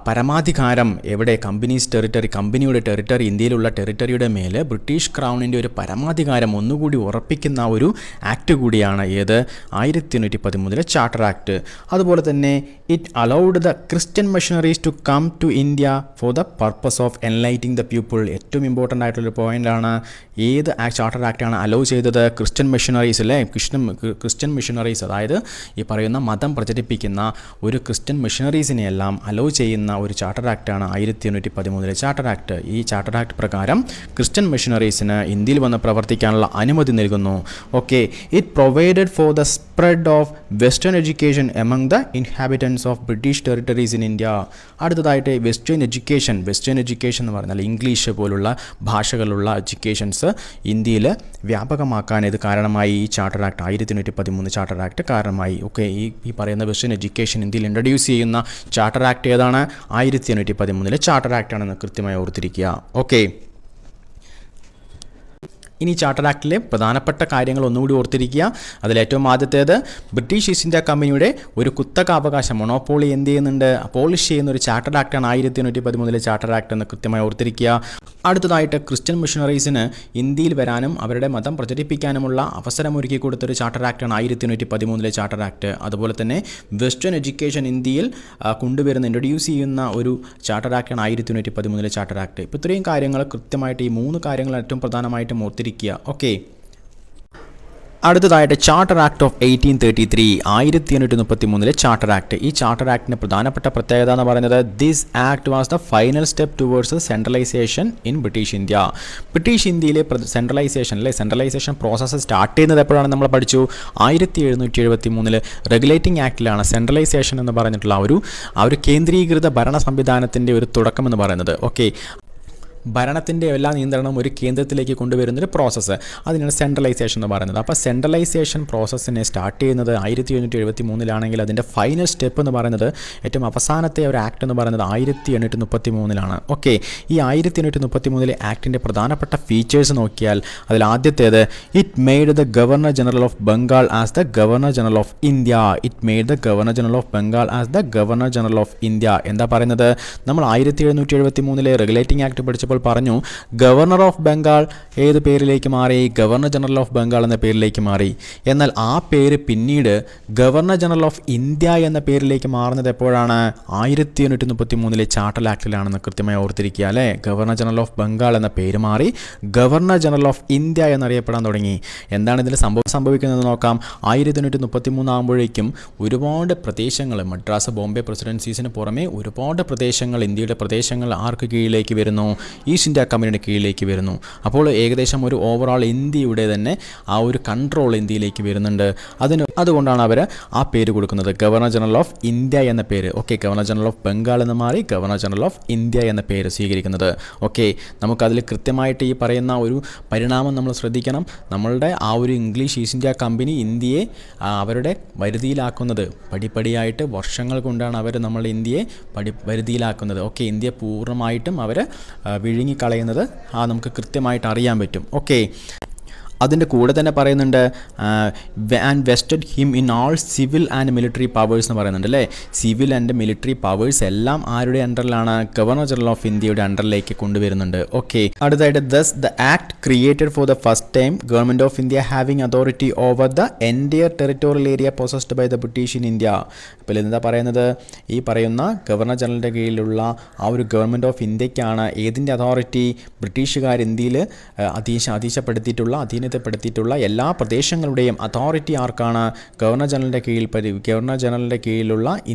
പരമാധികാരം എവിടെ? കമ്പനിയുടെ ടെറിട്ടറി, ഇന്ത്യയിലുള്ള ടെറിട്ടറിയുടെ മേലെ ബ്രിട്ടീഷ് ക്രൗണിൻ്റെ ഒരു പരമാധികാരം ഒന്നുകൂടി ഉറപ്പിക്കുന്ന ഒരു ആക്ട് കൂടിയാണ് ഏത്? 1813 ചാർട്ടർ ആക്ട്. അതുപോലെ തന്നെ it allowed the Christian missionaries to come to India for the purpose of enlightening the people. ഏറ്റവും ഇമ്പോർട്ടൻ്റ് ആയിട്ടുള്ളൊരു പോയിൻ്റാണ്. ഏത് ചാർട്ടർ ആക്റ്റാണ് അലൗ ചെയ്തത്? ക്രിസ്ത്യൻ മിഷണറീസ് അല്ലേ, ക്രിസ്ത്യൻ മിഷണറീസ്, അതായത് ഈ പറയുന്ന മതം പ്രചരിപ്പിക്കുന്ന ഒരു ക്രിസ്ത്യൻ മിഷണറീസിനെയെല്ലാം അലൗ ചെയ്യുന്ന ഒരു ചാർട്ടർ ആക്റ്റാണ് 1813 ചാർട്ടർ ആക്ട്. ഈ ചാർട്ടർ ആക്ട് പ്രകാരം ക്രിസ്ത്യൻ മിഷണറീസിന് ഇന്ത്യയിൽ വന്ന് പ്രവർത്തിക്കാനുള്ള അനുമതി നൽകുന്നു. Okay, it provided for the spread of western education among the inhabitants of British territories in India. അടുത്തതായിട്ട് വെസ്റ്റേൺ എഡ്യൂക്കേഷൻ എന്ന് പറഞ്ഞാൽ ഇംഗ്ലീഷ് പോലുള്ള ഭാഷകളുള്ള എഡ്യൂക്കേഷൻസ് ഇന്ത്യയിൽ വ്യാപകമാക്കാൻ ഇത് കാരണമായി. ഈ ചാർട്ടർ ആക്ട് 1813 ചാർട്ടർ ആക്ട് കാരണമായി. ഓക്കെ, ഈ പറയുന്ന വെസ്റ്റേൺ എഡ്യൂക്കേഷൻ ഇന്ത്യയിൽ ഇൻട്രൊഡ്യൂസ് ചെയ്യുന്ന ചാർട്ടർ ആക്ട് ഏതാണ്? 1813 ചാർട്ടർ ആക്ട് ആണെന്ന് കൃത്യമായി ഓർത്തിരിക്കുക. ഓക്കെ, ഇനി ചാർട്ടർ ആക്ടിലെ പ്രധാനപ്പെട്ട കാര്യങ്ങൾ ഒന്നുകൂടി ഓർത്തിരിക്കുക. അതിലേറ്റവും ആദ്യത്തേത് ബ്രിട്ടീഷ് ഈസ്റ്റ് ഇന്ത്യ കമ്പനിയുടെ ഒരു കുത്തകാവകാശം മൊണോപ്പോളി എന്ത് ചെയ്യുന്നുണ്ട്? അബോളിഷ് ചെയ്യുന്ന ഒരു ചാർട്ടർ ആക്ടാണ് 1813 ചാർട്ടർ ആക്ട് എന്ന് കൃത്യമായി ഓർത്തിരിക്കുക. അടുത്തതായിട്ട് ക്രിസ്ത്യൻ മിഷണറീസിന് ഇന്ത്യയിൽ വരാനും അവരുടെ മതം പ്രചരിപ്പിക്കാനുമുള്ള അവസരമൊരുക്കി കൊടുത്തൊരു ചാർട്ടർ ആക്ടാണ് 1813 ചാർട്ടർ ആക്ട്. അതുപോലെ തന്നെ വെസ്റ്റേൺ എഡ്യൂക്കേഷൻ ഇന്ത്യയിൽ ഇൻട്രൊഡ്യൂസ് ചെയ്യുന്ന ഒരു ചാർട്ടർ ആക്ടാണ് 1813 ചാർട്ടർ ആക്ട്. ഇപ്പോൾ ഇത്രയും കാര്യങ്ങൾ കൃത്യമായിട്ട് ഈ 3 കാര്യങ്ങൾ ഏറ്റവും പ്രധാനമായിട്ടും ഓർത്തിരിക്കുക. ഓക്കെ, അടുത്തതായിട്ട് charter act of 1833 1833 charter act. ഈ ചാർട്ടർ ആക്ടിൻ്റെ പ്രധാനപ്പെട്ട പ്രത്യേകത എന്ന് പറയുന്നത് this act was the final step towards centralisation in British India. British ഇന്ത്യയിലെ സെൻട്രലൈസേഷൻ പ്രോസസ്സ് സ്റ്റാർട്ട് ചെയ്യുന്നത് എപ്പോഴാണ് നമ്മൾ പഠിച്ചു? 1773 റെഗുലേറ്റിംഗ് ആക്ടിലാണ് സെൻട്രലൈസേഷൻ എന്ന് പറഞ്ഞിട്ടുള്ള ആ ഒരു കേന്ദ്രീകൃത ഭരണ സംവിധാനത്തിൻ്റെ ഒരു തുടക്കം എന്ന് പറയുന്നത്. ഓക്കെ, ഭരണത്തിൻ്റെ എല്ലാ നിയന്ത്രണവും ഒരു കേന്ദ്രത്തിലേക്ക് കൊണ്ടുവരുന്നൊരു പ്രോസസ്സ്, അതിനാണ് സെൻട്രലൈസേഷൻ എന്ന് പറയുന്നത്. അപ്പോൾ സെൻട്രലൈസേഷൻ പ്രോസസ്സിനെ സ്റ്റാർട്ട് ചെയ്യുന്നത് 1773 അതിൻ്റെ ഫൈനൽ സ്റ്റെപ്പ് എന്ന് പറയുന്നത് ഏറ്റവും അവസാനത്തെ ഒരു ആക്ട് എന്ന് പറയുന്നത് 1833 ഓക്കെ. ഈ 1833 ആക്ടിൻ്റെ പ്രധാനപ്പെട്ട ഫീച്ചേഴ്സ് നോക്കിയാൽ അതിൽ ആദ്യത്തേത്, it made the governor general of Bengal as the governor general of India. It made the governor general of Bengal as the governor general of India. എന്താ പറയുന്നത്? നമ്മൾ 1773 റെഗുലേറ്റിംഗ് ആക്ട് പഠിച്ചപ്പോൾ പറഞ്ഞു ഗവർണർ ഓഫ് ബംഗാൾ ഏത് പേരിലേക്ക് മാറി? ഗവർണർ ജനറൽ ഓഫ് ബംഗാൾ എന്ന പേരിലേക്ക് മാറി. എന്നാൽ ആ പേര് പിന്നീട് ഗവർണർ ജനറൽ ഓഫ് ഇന്ത്യ എന്ന പേരിലേക്ക് മാറുന്നത് എപ്പോഴാണ്? 1833 ചാർട്ടർ ആക്ടിലാണെന്ന് കൃത്യമായി ഓർത്തിരിക്കുക അല്ലേ. ഗവർണർ ജനറൽ ഓഫ് ബംഗാൾ എന്ന പേര് മാറി ഗവർണർ ജനറൽ ഓഫ് ഇന്ത്യ എന്നറിയപ്പെടാൻ തുടങ്ങി. എന്താണ് ഇതിൽ സംഭവിക്കുന്നത് നോക്കാം. 1833 ആകുമ്പോഴേക്കും ഒരുപാട് പ്രദേശങ്ങൾ, മദ്രാസ് ബോംബെ പ്രസിഡൻസീസിന് പുറമെ ഒരുപാട് പ്രദേശങ്ങൾ, ഇന്ത്യയുടെ പ്രദേശങ്ങൾ ആർക്ക് കീഴിലേക്ക് വരുന്നു? ഈസ്റ്റ് ഇന്ത്യ കമ്പനിയുടെ കീഴിലേക്ക് വരുന്നു. അപ്പോൾ ഏകദേശം ഒരു ഓവറോൾ ഇന്ത്യയുടെ തന്നെ ആ ഒരു കൺട്രോൾ ഇന്ത്യയിലേക്ക് വരുന്നുണ്ട്. അതുകൊണ്ടാണ് അവർ ആ പേര് കൊടുക്കുന്നത്, ഗവർണർ ജനറൽ ഓഫ് ഇന്ത്യ എന്ന പേര്. Okay, governor general of Bengal എന്ന് മാറി ഗവർണർ ജനറൽ ഓഫ് ഇന്ത്യ എന്ന പേര് സ്വീകരിക്കുന്നത്. ഓക്കെ, നമുക്കതിൽ കൃത്യമായിട്ട് ഈ പറയുന്ന ഒരു പരിണാമം നമ്മൾ ശ്രദ്ധിക്കണം. നമ്മളുടെ ആ ഒരു ഇംഗ്ലീഷ് ഈസ്റ്റ് ഇന്ത്യ കമ്പനി ഇന്ത്യയെ അവരുടെ വരുതിയിലാക്കുന്നത് പടിപ്പടിയായിട്ട് വർഷങ്ങൾ കൊണ്ടാണ് അവർ നമ്മളുടെ ഇന്ത്യയെ വരുതിയിലാക്കുന്നത്. ഓക്കെ, ഇന്ത്യ പൂർണ്ണമായിട്ടും അവർ വിഴുങ്ങിക്കളയുന്നത് നമുക്ക് കൃത്യമായിട്ട് അറിയാൻ പറ്റും. ഓക്കെ, അതിൻ്റെ കൂടെ തന്നെ പറയുന്നുണ്ട് and vested him in all civil and military powers എന്ന് പറയുന്നുണ്ട് അല്ലേ. സിവിൽ ആൻഡ് മിലിറ്ററി പവേഴ്സ് എല്ലാം ആരുടെ അണ്ടറിലാണ്? ഗവർണർ ജനറൽ ഓഫ് ഇന്ത്യയുടെ അണ്ടറിലേക്ക് കൊണ്ടുവരുന്നുണ്ട്. ഓക്കെ, അടുത്തായിട്ട് thus the act created for the first time government of India having authority over the entire territorial area possessed by the British in India. ഇപ്പോൾ എന്താ പറയുന്നത്? ഈ പറയുന്ന ഗവർണർ ജനറലിൻ്റെ കീഴിലുള്ള ആ ഒരു ഗവൺമെൻറ് ഓഫ് ഇന്ത്യക്കാണ് ഏതിൻ്റെ അതോറിറ്റി? ബ്രിട്ടീഷുകാർ ഇന്ത്യയിൽ അധീനതപ്പെടുത്തിയിട്ടുള്ള എല്ലാ പ്രദേശങ്ങളുടെയും അതോറിറ്റി ആർക്കാണ്? ഗവർണർ ജനറലിൻ്റെ കീഴിലുള്ള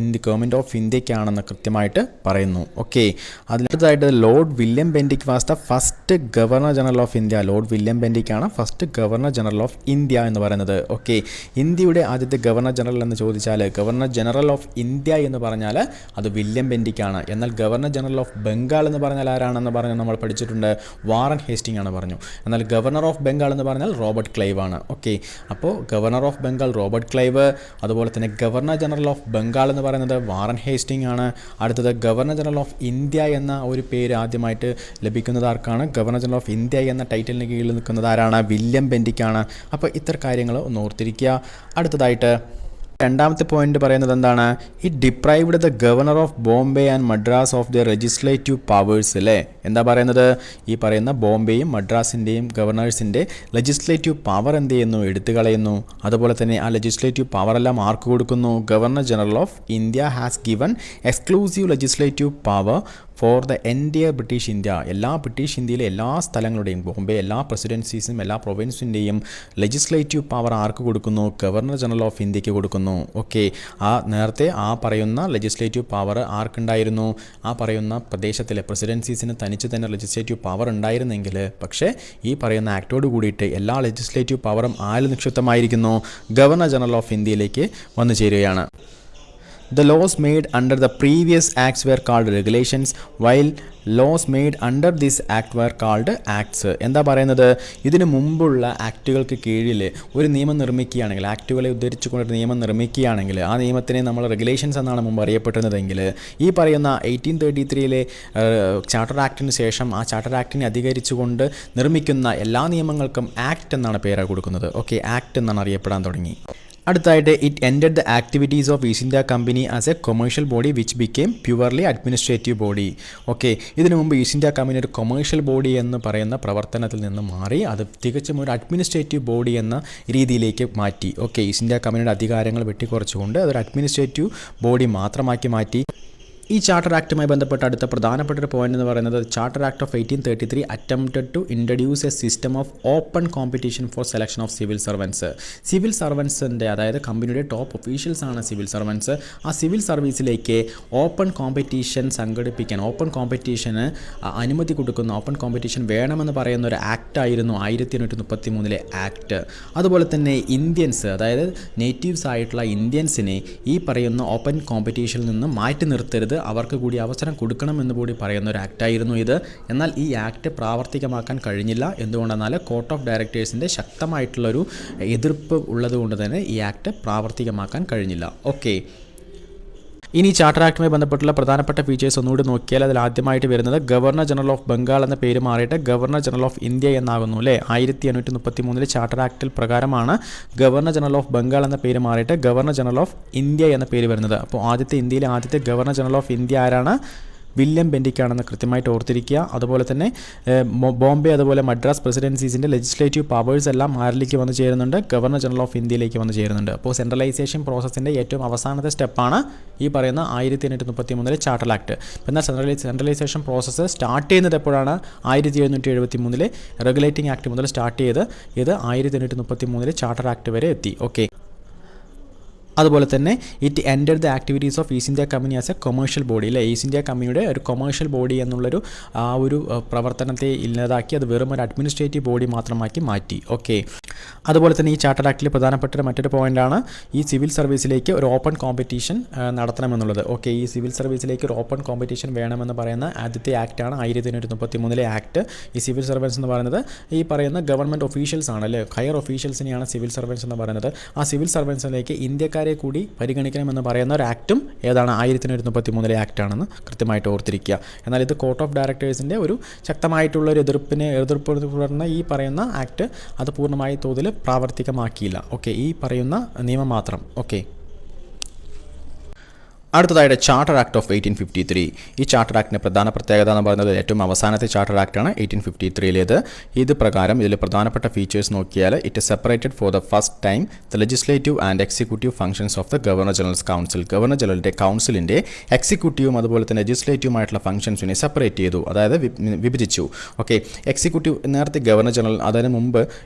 ഗവൺമെൻറ് ഓഫ് ഇന്ത്യക്കാണെന്ന് കൃത്യമായിട്ട് പറയുന്നു. ഓക്കെ, അതിനടുത്തായിട്ട് Lord William Bentinck was the first governor general of India. Lord William ബെൻഡിക്കാണ് first governor general of India എന്ന് പറയുന്നത്. ഓക്കെ, ഇന്ത്യയുടെ ആദ്യത്തെ ഗവർണർ ജനറൽ എന്ന് ചോദിച്ചാൽ ഗവർണർ ജനറൽ ഓഫ് ഇന്ത്യ എന്ന് പറഞ്ഞാൽ അത് വില്യം ബെൻഡിക്കാണ്. എന്നാൽ ഗവർണർ ജനറൽ ഓഫ് ബംഗാൾ എന്ന് പറഞ്ഞാൽ ആരാണെന്ന് പറഞ്ഞ് നമ്മൾ പഠിച്ചിട്ടുണ്ട്, വാറൻ ഹേസ്റ്റിംഗ് ആണ് പറഞ്ഞു. എന്നാൽ ഗവർണർ ഓഫ് ബംഗാൾ എന്ന് പറഞ്ഞാൽ റോബർട്ട് ക്ലൈവ് ആണ്. ഓക്കെ, അപ്പോൾ governor of Bengal Robert Clive, അതുപോലെ തന്നെ ഗവർണർ ജനറൽ ഓഫ് ബംഗാൾ എന്ന് പറയുന്നത് വാറൻ ഹേസ്റ്റിംഗ് ആണ്. അടുത്തത് ഗവർണർ ജനറൽ ഓഫ് ഇന്ത്യ എന്ന ഒരു പേര് ആദ്യമായിട്ട് ലഭിക്കുന്നത് ആർക്കാണ്? ഗവർണർ ജനറൽ ഓഫ് ഇന്ത്യ എന്ന ടൈറ്റിലിന് കീഴിൽ നിൽക്കുന്നത് ആരാണ്? വില്യം ബെൻഡിക്കാണ്. അപ്പോൾ ഇത്തരം കാര്യങ്ങൾ ഒന്ന് ഓർത്തിരിക്കുക. അടുത്തതായിട്ട് രണ്ടാമത്തെ പോയിന്റ് പറയുന്നത് എന്താണ്? It deprived the governor of Bombay and Madras of the legislative powers അല്ലേ. എന്താ പറയുന്നത്? ഈ പറയുന്ന ബോംബെയും മദ്രാസിൻ്റെയും ഗവർണേഴ്സിൻ്റെ ലെജിസ്ലേറ്റീവ് പവർ എന്ത് ചെയ്യുന്നു? എടുത്തു കളയുന്നു. അതുപോലെ തന്നെ ആ ലെജിസ്ലേറ്റീവ് പവറെല്ലാം ആർക്ക് കൊടുക്കുന്നു? Governor general of India has given exclusive legislative power for the entire British India. British ഇന്ത്യയിലെ എല്ലാ സ്ഥലങ്ങളുടെയും, ബോംബെ എല്ലാ പ്രസിഡൻസീസും എല്ലാ പ്രൊവിൻസിൻ്റെയും ലെജിസ്ലേറ്റീവ് പവർ ആർക്ക് കൊടുക്കുന്നു? ഗവർണർ ജനറൽ ഓഫ് ഇന്ത്യക്ക് കൊടുക്കുന്നു. ഓക്കെ, നേരത്തെ ആ പറയുന്ന ലെജിസ്ലേറ്റീവ് പവർ ആർക്കുണ്ടായിരുന്നു? ആ പറയുന്ന പ്രദേശത്തിലെ പ്രസിഡൻസീസിന് തനിച്ച് തന്നെ ലെജിസ്ലേറ്റീവ് പവർ ഉണ്ടായിരുന്നെങ്കിൽ, പക്ഷേ ഈ പറയുന്ന ആക്ടോട് കൂടിയിട്ട് എല്ലാ ലെജിസ്ലേറ്റീവ് പവറും ആരിൽ നിക്ഷിപ്തമായിരിക്കുന്നു? ഗവർണർ ജനറൽ ഓഫ് ഇന്ത്യയിലേക്ക് വന്നു ചേരുകയാണ്. The laws made under the previous acts were called regulations, while laws made under this act were called acts. എന്താ പറയുന്നത്? ഇതിനു മുമ്പുള്ള ആക്റ്റുകൾക്ക് കീഴിൽ ഒരു നിയമം നിർമ്മിക്കുകയാണെങ്കിൽ, ആക്റ്റുകളെ ഉദ്ധരിച്ചുകൊണ്ടൊരു നിയമം നിർമ്മിക്കുകയാണെങ്കിൽ ആ നിയമത്തിനെ നമ്മൾ റെഗുലേഷൻസ് എന്നാണ് മുമ്പ് അറിയപ്പെടുന്നതെങ്കിൽ, ഈ പറയുന്ന 1833 ചാർട്ടർ ആക്ടിന് ശേഷം ആ ചാർട്ടർ ആക്ടിനെ അധികരിച്ചുകൊണ്ട് നിർമ്മിക്കുന്ന എല്ലാ നിയമങ്ങൾക്കും ആക്ട് എന്നാണ് പേര് കൊടുക്കുന്നത്. ഓക്കെ, ആക്ട് എന്നാണ് അറിയപ്പെടാൻ തുടങ്ങി. അടുത്തായിട്ട് it ended the activities of east India company as A commercial body which became purely administrative body. Okay, ഇതിനു മുമ്പ് ഈസ്റ്റ് ഇന്ത്യ കമ്പനി ഒരു കൊമേഴ്ഷ്യൽ ബോഡി എന്ന് പറയുന്ന പ്രവർത്തനത്തിൽ നിന്ന് മാറി അത് തികച്ചും ഒരു അഡ്മിനിസ്ട്രേറ്റീവ് ബോഡി എന്ന രീതിയിലേക്ക് മാറ്റി. ഓക്കെ, ഈസ്റ്റ് ഇന്ത്യ കമ്പനിയുടെ അധികാരങ്ങൾ വെട്ടിക്കുറച്ചുകൊണ്ട് അതൊരു അഡ്മിനിസ്ട്രേറ്റീവ് ബോഡി മാത്രമാക്കി മാറ്റി. ഈ ചാർട്ടർ ആക്റ്റുമായി ബന്ധപ്പെട്ട അടുത്ത പ്രധാനപ്പെട്ട ഒരു പോയിന്റ് എന്ന് പറയുന്നത് charter act of 1833 attempted to introduce a system of open competition for selection of civil servants. Civil സർവൻസിൻ്റെ, അതായത് കമ്പനിയുടെ ടോപ്പ് ഒഫീഷ്യൽസ് ആണ് സിവിൽ സർവൻസ്. ആ സിവിൽ സർവീസിലേക്ക് ഓപ്പൺ കോമ്പറ്റീഷൻ സംഘടിപ്പിക്കാൻ, ഓപ്പൺ കോമ്പറ്റീഷന് അനുമതി കൊടുക്കുന്ന, ഓപ്പൺ കോമ്പറ്റീഷൻ വേണമെന്ന് പറയുന്ന ഒരു ആക്റ്റായിരുന്നു 1833 ആക്ട്. അതുപോലെ തന്നെ ഇന്ത്യൻസ്, അതായത് നേറ്റീവ്സ് ആയിട്ടുള്ള ഇന്ത്യൻസിനെ ഈ പറയുന്ന ഓപ്പൺ കോമ്പറ്റീഷനിൽ നിന്ന് മാറ്റി നിർത്തരുത്, അവർക്ക് കൂടി അവസരം കൊടുക്കണമെന്ന് കൂടി പറയുന്ന ഒരു ആക്റ്റായിരുന്നു ഇത്. എന്നാൽ ഈ ആക്ട് പ്രാവർത്തികമാക്കാൻ കഴിഞ്ഞില്ല. എന്തുകൊണ്ടെന്നാൽ കോർട്ട് ഓഫ് ഡയറക്ടേഴ്സിൻ്റെ ശക്തമായിട്ടുള്ളൊരു എതിർപ്പ് ഉള്ളതുകൊണ്ട് തന്നെ ഈ ആക്ട് പ്രാവർത്തികമാക്കാൻ കഴിഞ്ഞില്ല. ഓക്കെ, ഇനി ചാർട്ടർ ആക്ടുമായി ബന്ധപ്പെട്ടുള്ള പ്രധാനപ്പെട്ട ഫീച്ചേഴ്സ് ഒന്നുകൂടി നോക്കിയാൽ അതിൽ ആദ്യമായിട്ട് വരുന്നത് ഗവർണർ ജനറൽ ഓഫ് ബംഗാൾ എന്ന പേര് മാറിയിട്ട് ഗവർണർ ജനറൽ ഓഫ് ഇന്ത്യ എന്നാകുന്നു അല്ലേ. 1833 ചാർട്ടർ ആക്ടിൽ പ്രകാരമാണ് ഗവർണർ ജനറൽ ഓഫ് ബംഗാൾ എന്ന പേര് മാറിയിട്ട് ഗവർണർ ജനറൽ ഓഫ് ഇന്ത്യ എന്ന പേര് വരുന്നത്. അപ്പോൾ ഇന്ത്യയിലെ ആദ്യത്തെ ഗവർണർ ജനറൽ ഓഫ് ഇന്ത്യ ആരാണ്? വില്യം ബെൻഡിക്കാണെന്ന് കൃത്യമായിട്ട് ഓർത്തിരിക്കുക. അതുപോലെ തന്നെ ബോംബെ അതുപോലെ മദ്രാസ് പ്രസിഡൻസീസിൻ്റെ ലെജിസ്ലേറ്റീവ് പവേഴ്സ് എല്ലാം ആരിലേക്ക് വന്ന് ചേരുന്നുണ്ട്? ഗവർണർ ജനറൽ ഓഫ് ഇന്ത്യയിലേക്ക് വന്ന് ചേരുന്നുണ്ട്. അപ്പോൾ സെൻട്രലൈസേഷൻ പ്രോസസ്സിൻ്റെ ഏറ്റവും അവസാനത്തെ സ്റ്റെപ്പാണ് ഈ പറയുന്ന 1833 ചാർട്ടർ ആക്ട്. എന്നാൽ സെൻട്രലൈസേഷൻ പ്രോസസ്സ് സ്റ്റാർട്ട് ചെയ്യുന്നത് എപ്പോഴാണ്? 1773 റെഗുലേറ്റിംഗ് ആക്ട് മുതൽ സ്റ്റാർട്ട് ചെയ്ത് ഇത് 1833 ചാർട്ടർ ആക്ട് വരെ എത്തി. ഓക്കെ, അതുപോലെ തന്നെ it entered the activities of east India company as A commercial body അല്ലേ. ഈസ്റ്റ് ഇന്ത്യ കമ്പനിയുടെ ഒരു കൊമേഴ്ഷ്യൽ ബോഡി എന്നുള്ളൊരു ഒരു പ്രവർത്തനത്തെ ഇല്ലാതാക്കി അത് വെറും ഒരു അഡ്മിനിസ്ട്രേറ്റീവ് ബോഡി മാത്രമാക്കി മാറ്റി. ഓക്കെ, അതുപോലെ തന്നെ ഈ ചാർട്ടർ ആക്ടിൽ പ്രധാനപ്പെട്ട മറ്റൊരു പോയിൻ്റാണ് ഈ സിവിൽ സർവീസിലേക്ക് ഒരു ഓപ്പൺ കോമ്പറ്റീഷൻ നടത്തണമെന്നുള്ളത്. ഓക്കെ, ഈ സിവിൽ സർവീസിലേക്ക് ഒരു ഓപ്പൺ കോമ്പറ്റീഷൻ വേണമെന്ന് പറയുന്ന ആദ്യത്തെ ആക്ടാണ് 1833 ആക്ട്. ഈ സിവിൽ സർവൻസ് എന്ന് പറയുന്നത് ഈ പറയുന്ന ഗവൺമെൻറ് ഒഫീഷ്യൽസ് ആണ് അല്ലേ, ഹയർ ഒഫീഷ്യൽസിനെയാണ് സിവിൽ സർവൻസ് എന്ന് പറയുന്നത്. ആ സിവിൽ സർവൻസിലേക്ക് ഇന്ത്യക്കാരെ കൂടി പരിഗണിക്കണമെന്ന് പറയുന്ന ഒരു ആക്റ്റും ഏതാണ്? 1833 ആക്ടാണെന്ന് കൃത്യമായിട്ട് ഓർത്തിരിക്കുക. എന്നാൽ ഇത് കോർട്ട് ഓഫ് ഡയറക്ടേഴ്സിൻ്റെ ഒരു ശക്തമായിട്ടുള്ള ഒരു എതിർപ്പ് തുടർന്ന് ഈ പറയുന്ന ആക്ട് അത് പൂർണ്ണമായ തോതിൽ പ്രാവർത്തികമാക്കിയില്ല. ഓക്കെ, ഈ പറയുന്ന നിയമം മാത്രം. ഓക്കെ, അടുത്തതായിട്ട് ചാർട്ടർ ആക്ട് ഓഫ് 1853. ഈ ചാർട്ടർ ആക്ടിൻ്റെ പ്രധാന പ്രത്യേകത എന്ന് പറയുന്നത് ഏറ്റവും അവസാനത്തെ ചാർട്ടർ ആക്ടാണ് 1853. ഇത് പ്രകാരം ഇതിൽ പ്രധാനപ്പെട്ട ഫീച്ചേഴ്സ് നോക്കിയാൽ it separated for the first time the legislative and executive functions of the governor general's council. Governor ജനറലിൻ്റെ കൗൺസിലിൻ്റെ എക്സിക്യൂട്ടീവും അതുപോലെ തന്നെ ലെജിസ്ലേറ്റീവുമായിട്ടുള്ള ഫംഗ്ഷൻസിനെ സെപ്പറേറ്റ് ചെയ്തു, അതായത് വിഭജിച്ചു. ഓക്കെ, എക്സിക്യൂട്ടീവ് നേരത്തെ ഗവർണർ ജനറൽ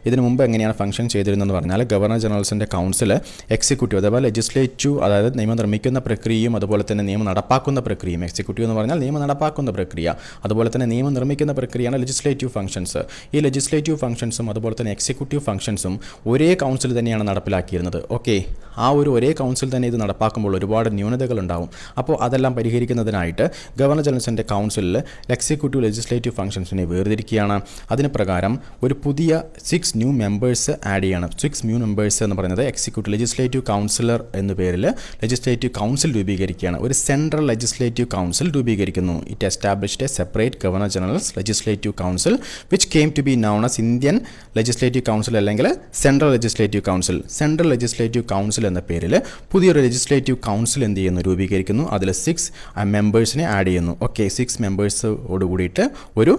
ഇതിനു മുമ്പ് എങ്ങനെയാണ് ഫംഗ്ഷൻ ചെയ്തിരുന്നതെന്ന് പറഞ്ഞാൽ ഗവർണർ ജനറൽസിൻ്റെ കൗൺസിൽ എക്സിക്യൂട്ടീവ് അഥവാ ലെജിസ്ലേറ്റീവ് അതായത് നിയമം നിർമ്മിക്കുന്ന പ്രക്രിയയും അതുപോലെ തന്നെ നിയമം നടപ്പാക്കുന്ന പ്രക്രിയയും. എക്സിക്യൂട്ടീവ് എന്ന് പറഞ്ഞാൽ നിയമം നടപ്പാക്കുന്ന പ്രക്രിയ, അതുപോലെ തന്നെ നിയമം നിർമ്മിക്കുന്ന പ്രക്രിയയാണ് ലെജിസ്ലേറ്റീവ് ഫംഗ്ഷൻസ്. ഈ ലെജിസ്ലേറ്റീവ് ഫംഗ്ഷൻസും അതുപോലെ തന്നെ എക്സിക്യൂട്ടീവ് ഫംഗ്ഷൻസും ഒരേ കൗൺസിൽ തന്നെയാണ് നടപ്പിലാക്കിയിരുന്നത്. ഓക്കെ, ആ ഒരേ കൗൺസിൽ തന്നെ ഇത് നടപ്പാക്കുമ്പോൾ ഒരുപാട് ന്യൂനതകൾ ഉണ്ടാവും. അപ്പോൾ അതെല്ലാം പരിഹരിക്കുന്നതിനായിട്ട് ഗവർണർ ജനറൽസിൻ്റെ കൗൺസിലിൽ എക്സിക്യൂട്ടീവ് ലെജിസ്ലേറ്റീവ് ഫംഗ്ഷൻസിനെ വേർതിരിക്കുകയാണ്. അതിന് പ്രകാരം ഒരു പുതിയ 6 ന്യൂ മെമ്പേഴ്സ് ആഡ് ചെയ്യണം. 6 ന്യൂ മെമ്പേഴ്സ് എന്ന് പറയുന്നത് എക്സിക്യൂട്ടീവ് ലെജിസ്ലേറ്റീവ് കൗൺസിലർ എന്ന പേരിൽ ലെജിസ്ലേറ്റീവ് കൗൺസിൽ രൂപീകരിക്കുകയാണ്. ഒരു സെൻട്രൽ ലെജിസ്ലേറ്റീവ് കൗൺസിൽ രൂപീകരിക്കുന്നു. It established a separate governor general's legislative council which came to be known as Indian legislative council അല്ലെങ്കിൽ central legislative council. Central legislative council എന്ന പേരിൽ പുതിയൊരു legislative council എന്ത് ചെയ്യുന്നു? രൂപീകരിക്കുന്നു. അതിൽ 6 മെമ്പേഴ്സിനെ ആഡ് ചെയ്യുന്നു. ഓക്കെ, 6 മെമ്പേഴ്സോട് കൂടിയിട്ട് ഒരു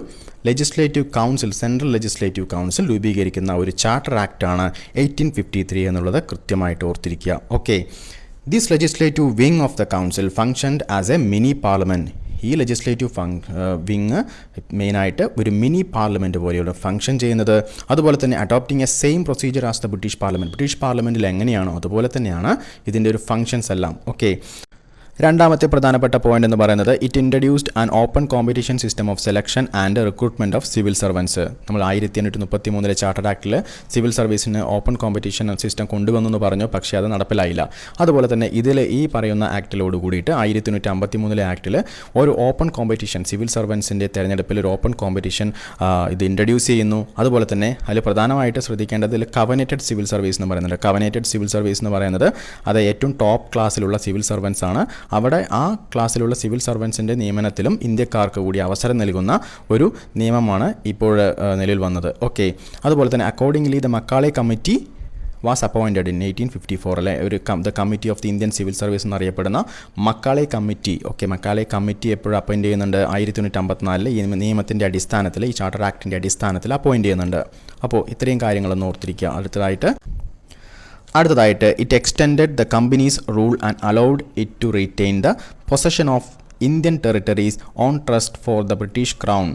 legislative council, central legislative council രൂപീകരിക്കുന്ന ഒരു ചാർട്ടർ ആക്ടാണ് 1853 എന്നുള്ളത് കൃത്യമായിട്ട് ഓർത്തിരിക്കുക. Okay, this legislative wing of the council functioned as A mini parliament. ഈ ലെജിസ്ലേറ്റീവ് വിങ് മെയിനായിട്ട് ഒരു മിനി പാർലമെൻറ്റ് പോലെയാണ് ഫംഗ്ഷൻ ചെയ്യുന്നത്. അതുപോലെ തന്നെ adopting A same procedure as the British parliament. British പാർലമെൻറ്റിൽ എങ്ങനെയാണോ അതുപോലെ തന്നെയാണ് ഇതിൻ്റെ ഒരു ഫങ്ഷൻസ് എല്ലാം. ഓക്കെ, രണ്ടാമത്തെ പ്രധാനപ്പെട്ട പോയിന്റ് എന്ന് പറയുന്നത് it introduced an open competition system of selection and recruitment of civil servants. നമ്മൾ 1833 ചാർട്ടർ ആക്ടിൽ സിവിൽ സർവീസിന് ഓപ്പൺ കോമ്പറ്റീഷൻ സിസ്റ്റം കൊണ്ടുവന്നു എന്ന് പറഞ്ഞു, പക്ഷേ അത് നടപ്പിലായില്ല. അതുപോലെ തന്നെ ഇതിൽ ഈ പറയുന്ന ആക്ടിലോട് കൂടിയിട്ട് 1853 ആക്ടിൽ ഒരു ഓപ്പൺ കോമ്പറ്റീഷൻ സിവിൽ സർവൻസിൻ്റെ തെരഞ്ഞെടുപ്പിൽ ഒരു ഓപ്പൺ കോമ്പറ്റീഷൻ ഇത് ഇൻട്രൊഡ്യൂസ് ചെയ്യുന്നു. അതുപോലെ തന്നെ അതിൽ പ്രധാനമായിട്ട് ശ്രദ്ധിക്കേണ്ടതിൽ കവനേറ്റഡ് സിവിൽ സർവീസ് എന്ന് പറയുന്നുണ്ട്. കവനേറ്റഡ് സിവിൽ സർവീസ് എന്ന് പറയുന്നത് അത് ഏറ്റവും ടോപ്പ് ക്ലാസ്സിലുള്ള സിവിൽ സർവൻസ് ആണ്. അവിടെ ആ ക്ലാസ്സിലുള്ള സിവിൽ സർവൻസിൻ്റെ നിയമനത്തിലും ഇന്ത്യക്കാർക്ക് കൂടി അവസരം നൽകുന്ന ഒരു നിയമമാണ് ഇപ്പോൾ നിലവിൽ വന്നത്. ഓക്കെ, അതുപോലെ തന്നെ accordingly the Macaulay committee was appointed in 1854 അല്ലെ. ഒരു the committee of the Indian civil service എന്നറിയപ്പെടുന്ന Macaulay committee. Okay, Macaulay committee എപ്പോഴും അപ്പോയിൻറ്റ് ചെയ്യുന്നുണ്ട്? 1854 ഈ നിയമത്തിൻ്റെ അടിസ്ഥാനത്തിൽ, ഈ ചാർട്ടർ ആക്ടിൻ്റെ അടിസ്ഥാനത്തിൽ അപ്പോയിൻറ്റ് ചെയ്യുന്നുണ്ട്. അപ്പോൾ ഇത്രയും കാര്യങ്ങളൊന്ന് ഓർത്തിരിക്കുക. അടുത്തതായിട്ട് it extended the company's rule and allowed it to retain the possession of Indian territories on trust for the British crown,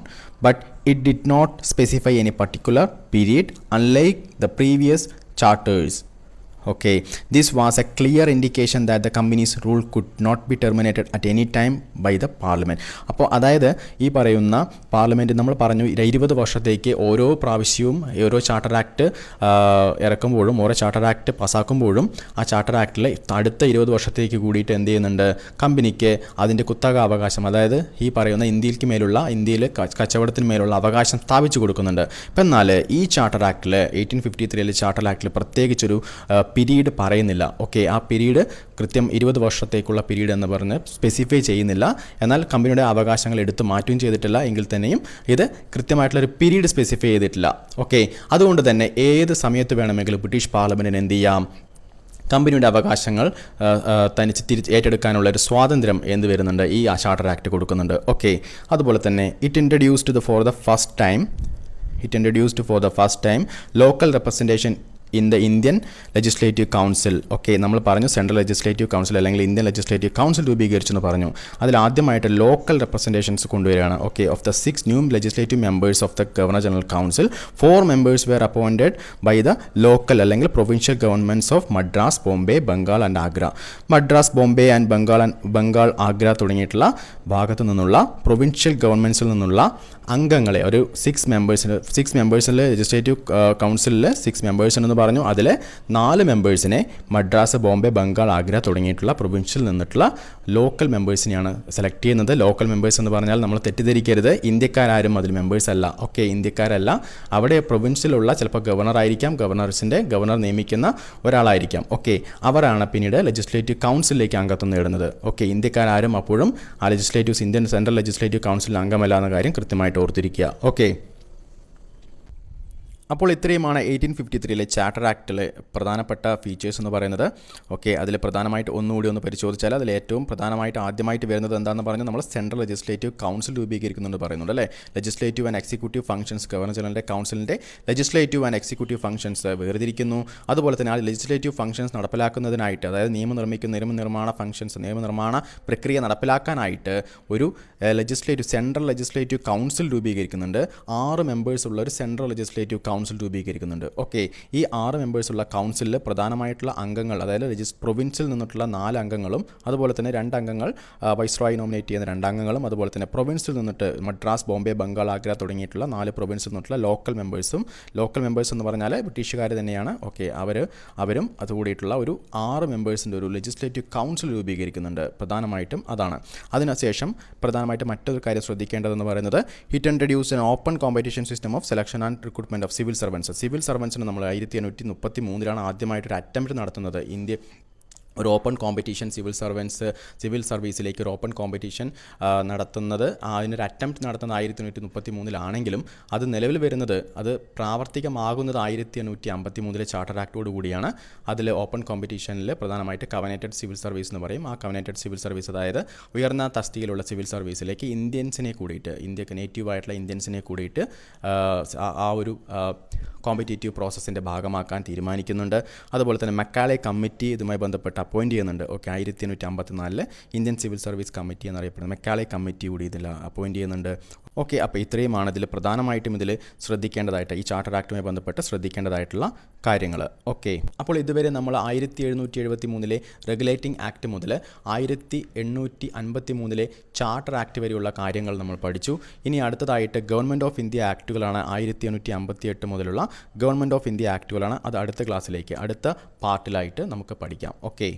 but it did not specify any particular period unlike the previous charters. Okay, this was a clear indication that the company's rule could not be terminated at any time by the parliament. അപ്പോൾ അതായത് ഈ പറയുന്ന parliament നമ്മൾ പറഞ്ഞു 20 വർഷത്തേക്ക് ഓരോ പ്രാവശ്യവും ഓരോ ചാർട്ടർ ആക്ട് ഇറക്കുമ്പോഴും ഓരോ ചാർട്ടർ ആക്ട് പാസ്സാക്കുമ്പോഴും ആ ചാർട്ടർ ആക്ടിൽ അടുത്ത 20 വർഷത്തേക്ക് കൂടിയിട്ട് എന്ത് ചെയ്യുന്നുണ്ട്, കമ്പനിക്ക് അതിൻ്റെ കുത്തക അവകാശം, അതായത് ഈ പറയുന്ന ഇന്ത്യയിൽ കച്ചവടത്തിന് മേലുള്ള അവകാശം സ്ഥാപിച്ചു കൊടുക്കുന്നുണ്ട്. ഇപ്പം എന്നാൽ ഈ ചാർട്ടർ ആക്ടിൽ 1853 ചാർട്ടർ ആക്ടിൽ പ്രത്യേകിച്ചൊരു പീരീഡ് പറയുന്നില്ല. ഓക്കെ, ആ പീരീഡ് കൃത്യം 20 വർഷത്തേക്കുള്ള പീരീഡ് എന്ന് പറഞ്ഞ് സ്പെസിഫൈ ചെയ്യുന്നില്ല. എന്നാൽ കമ്പനിയുടെ അവകാശങ്ങൾ എടുത്തു മാറ്റുകയും ചെയ്തിട്ടില്ല എങ്കിൽ തന്നെയും ഇത് കൃത്യമായിട്ടുള്ളൊരു പീരീഡ് സ്പെസിഫൈ ചെയ്തിട്ടില്ല. ഓക്കെ, അതുകൊണ്ട് തന്നെ ഏത് സമയത്ത് വേണമെങ്കിലും ബ്രിട്ടീഷ് പാർലമെൻറ്റിന് എന്ത് ചെയ്യാം, കമ്പനിയുടെ അവകാശങ്ങൾ തനിച്ച് ഏറ്റെടുക്കാനുള്ള ഒരു സ്വാതന്ത്ര്യം എന്ത് വരുന്നുണ്ട്, ഈ ചാർട്ടർ ആക്ട് കൊടുക്കുന്നുണ്ട്. ഓക്കെ, അതുപോലെ തന്നെ it introduced for the first time local representation in the Indian legislative council. Okay, നമ്മൾ പറഞ്ഞു സെൻട്രൽ ലെജിസ്ലേറ്റീവ് കൗൺസിൽ അല്ലെങ്കിൽ ഇന്ത്യൻ ലെജിസ്ലേറ്റീവ് കൗൺസിൽ രൂപീകരിച്ചെന്ന് പറഞ്ഞു. അതിൽ ആദ്യമായിട്ട് ലോക്കൽ റെപ്രസെൻറ്റേഷൻസ് കൊണ്ടുവരികയാണ്. Okay, of the 6 new legislative members of the governor general council 4 members were appointed by the local അല്ലെങ്കിൽ provincial governments of Madras, Bombay, Bengal and Agra. Madras, Bombay and Bengal, Agra തുടങ്ങിയിട്ടുള്ള ഭാഗത്തു നിന്നുള്ള പ്രൊവിൻഷ്യൽ ഗവൺമെൻറ്റ്സിൽ നിന്നുള്ള അംഗങ്ങളെ ഒരു 6 മെമ്പേഴ്സിൽ ലെജിസ്ലേറ്റീവ് കൗൺസിലിൽ 6 മെമ്പേഴ്സിനെന്ന് പറഞ്ഞു. അതിൽ 4 മെമ്പേഴ്സിനെ മദ്രാസ്, ബോംബെ, ബംഗാൾ, ആഗ്ര തുടങ്ങിയിട്ടുള്ള പ്രൊവിൻഷ്യൽ നിന്നിട്ടുള്ള ലോക്കൽ മെമ്പേഴ്സിനെയാണ് സെലക്ട് ചെയ്യുന്നത്. ലോക്കൽ മെമ്പേഴ്സ് എന്ന് പറഞ്ഞാൽ നമ്മൾ തെറ്റിദ്ധരിക്കരുത്, ഇന്ത്യക്കാരും അതിൽ മെമ്പേഴ്സ് അല്ല. ഓക്കെ, ഇന്ത്യക്കാരല്ല, അവിടെ പ്രൊവിൻഷ്യലുള്ള ചിലപ്പോൾ ഗവർണർ ആയിരിക്കാം, ഗവർണർ നിയമിക്കുന്ന ഒരാളായിരിക്കാം. ഓക്കെ, അവരാണ് പിന്നീട് ലെജിസ്ലേറ്റീവ് കൗൺസിലേക്ക് അംഗത്വം നേടുന്നത്. ഓക്കെ, ഇന്ത്യക്കാരും അപ്പോഴും ആ ഇന്ത്യൻ സെൻട്രൽ ലെജിസ്ലേറ്റീവ് കൗൺസിലിൽ അംഗമല്ല എന്ന കാര്യം കൃത്യമായിട്ട് ഓർത്തിരിക്കുക. ഓക്കെ, അപ്പോൾ ഇത്രയുമാണ് 1853 ചാർട്ടർ ആക്ടിലെ പ്രധാനപ്പെട്ട ഫീച്ചേഴ്സ് എന്ന് പറയുന്നത്. ഓക്കെ, അതിൽ പ്രധാനമായിട്ട് ഒന്നുകൂടി ഒന്ന് പരിശോധിച്ചാൽ അതിൽ ഏറ്റവും പ്രധാനമായിട്ട് ആദ്യമായിട്ട് വരുന്നത് എന്താണെന്ന് പറഞ്ഞാൽ നമ്മൾ സെൻട്രൽ ലെജിസ്ലേറ്റീവ് കൗൺസിൽ രൂപീകരിക്കുന്നുണ്ട് പറയുന്നുണ്ട് അല്ലേ. Legislative and executive functions governor ജനറലിൻ്റെ കൗൺസിലിൻ്റെ ലെജിസ്ലേറ്റീവ് ആൻഡ് എക്സിക്യൂട്ടീവ് ഫംഗ്ഷൻസ് വേർതിരിക്കുന്നു. അതുപോലെ തന്നെ ആ ലെജിസ്ലേറ്റീവ് ഫംഗ്ഷൻസ് നടപ്പിലാക്കുന്നതിനായിട്ട്, അതായത് നിയമനിർമ്മാണ പ്രക്രിയ നടപ്പിലാക്കാനായിട്ട് ഒരു സെൻട്രൽ ലെജിസ്ലേറ്റീവ് കൗൺസിൽ രൂപീകരിക്കുന്നുണ്ട്. 6 മെമ്പേഴ്സ് ഉള്ള ഒരു സെൻട്രൽ ലെജിസ്ലേറ്റീവ് കൗൺസിൽ രൂപീകരിക്കുന്നുണ്ട്. ഓക്കെ, ഈ 6 മെമ്പേഴ്സുള്ള കൗൺസിലിൽ പ്രധാനമായിട്ടുള്ള അംഗങ്ങൾ, അതായത് പ്രൊവിൻസിൽ നിന്നിട്ടുള്ള 4 അംഗങ്ങളും അതുപോലെ തന്നെ 2 അംഗങ്ങൾ വൈസ്രോയി നോമിനേറ്റ് ചെയ്യുന്ന 2 അംഗങ്ങളും അതുപോലെ തന്നെ പ്രൊവിൻസിൽ നിന്നിട്ട് മദ്രാസ്, ബോംബെ, ബംഗാൾ, ആഗ്ര തുടങ്ങിയിട്ടുള്ള 4 പ്രൊവിൻസിൽ നിന്നിട്ടുള്ള ലോക്കൽ മെമ്പേഴ്സ് എന്ന് പറഞ്ഞാൽ ബ്രിട്ടീഷുകാർ തന്നെയാണ്. ഓക്കെ, അവരും അതുകൂടിയിട്ടുള്ള ഒരു 6 മെമ്പേഴ്സിൻ്റെ ഒരു ലെജിസ്ലേറ്റീവ് കൗൺസിൽ രൂപീകരിക്കുന്നുണ്ട്. പ്രധാനമായിട്ടും അതാണ്. അതിനുശേഷം പ്രധാനമായിട്ട് മറ്റൊരു കാര്യം ശ്രദ്ധിക്കേണ്ടതെന്ന് പറയുന്നത് it introduce an open competition system of selection and recruitment of civil സർവൻസിന് നമ്മൾ 1833 ആദ്യമായിട്ടൊരു അറ്റംപ്റ്റ് നടത്തുന്നത്. ഒരു ഓപ്പൺ കോമ്പറ്റീഷൻ സിവിൽ സർവീസിലേക്ക് ഒരു ഓപ്പൺ കോമ്പറ്റീഷൻ നടത്തുന്നത്, അതിനൊരു അറ്റംപ്റ്റ് നടത്തുന്നത് 1833 അത് നിലവിൽ വരുന്നത്, അത് പ്രാവർത്തികമാകുന്നത് 1853 ചാർട്ടർ ആക്ടോട് കൂടിയാണ്. അതിൽ ഓപ്പൺ കോമ്പറ്റീഷനിൽ പ്രധാനമായിട്ട് കവനേറ്റഡ് സിവിൽ സർവീസ് എന്ന് പറയും. ആ കവനേറ്റഡ് സിവിൽ സർവീസ്, അതായത് ഉയർന്ന തസ്തികയിലുള്ള സിവിൽ സർവീസിലേക്ക് ഇന്ത്യക്ക് നേറ്റീവായിട്ടുള്ള ഇന്ത്യൻസിനെ കൂടിയിട്ട് ആ ഒരു കോമ്പറ്റേറ്റീവ് പ്രോസസ്സിൻ്റെ ഭാഗമാക്കാൻ തീരുമാനിക്കുന്നുണ്ട്. അതുപോലെ തന്നെ മക്കാളെ കമ്മിറ്റി ഇതുമായി ബന്ധപ്പെട്ട് അപ്പോയിൻറ്റ് ചെയ്യുന്നുണ്ട്. Okay, 1854 Indian civil service committee എന്നറിയപ്പെടുന്നത് മക്കാളെ കമ്മിറ്റി കൂടി ഇതിൽ അപ്പോയിൻറ്റ് ചെയ്യുന്നുണ്ട്. ഓക്കെ, അപ്പോൾ ഇത്രയുമാണ് ഇതിൽ പ്രധാനമായിട്ടും ഇതിൽ ശ്രദ്ധിക്കേണ്ടതായിട്ട്, ഈ ചാർട്ടർ ആക്ടുമായി ബന്ധപ്പെട്ട് ശ്രദ്ധിക്കേണ്ടതായിട്ടുള്ള കാര്യങ്ങൾ. ഓക്കെ, അപ്പോൾ ഇതുവരെ നമ്മൾ 1773 റെഗുലേറ്റിംഗ് ആക്ട് മുതൽ 1853 ചാർട്ടർ ആക്ട് വരെയുള്ള കാര്യങ്ങൾ നമ്മൾ പഠിച്ചു. ഇനി അടുത്തതായിട്ട് ഗവൺമെൻറ് ഓഫ് ഇന്ത്യ ആക്ടുകളാണ്. 1858 മുതലുള്ള ഗവൺമെൻറ് ഓഫ് ഇന്ത്യ ആക്ടുകളാണ്. അത് അടുത്ത ക്ലാസ്സിലേക്ക്, അടുത്ത പാർട്ടിലായിട്ട് നമുക്ക് പഠിക്കാം. ഓക്കെ.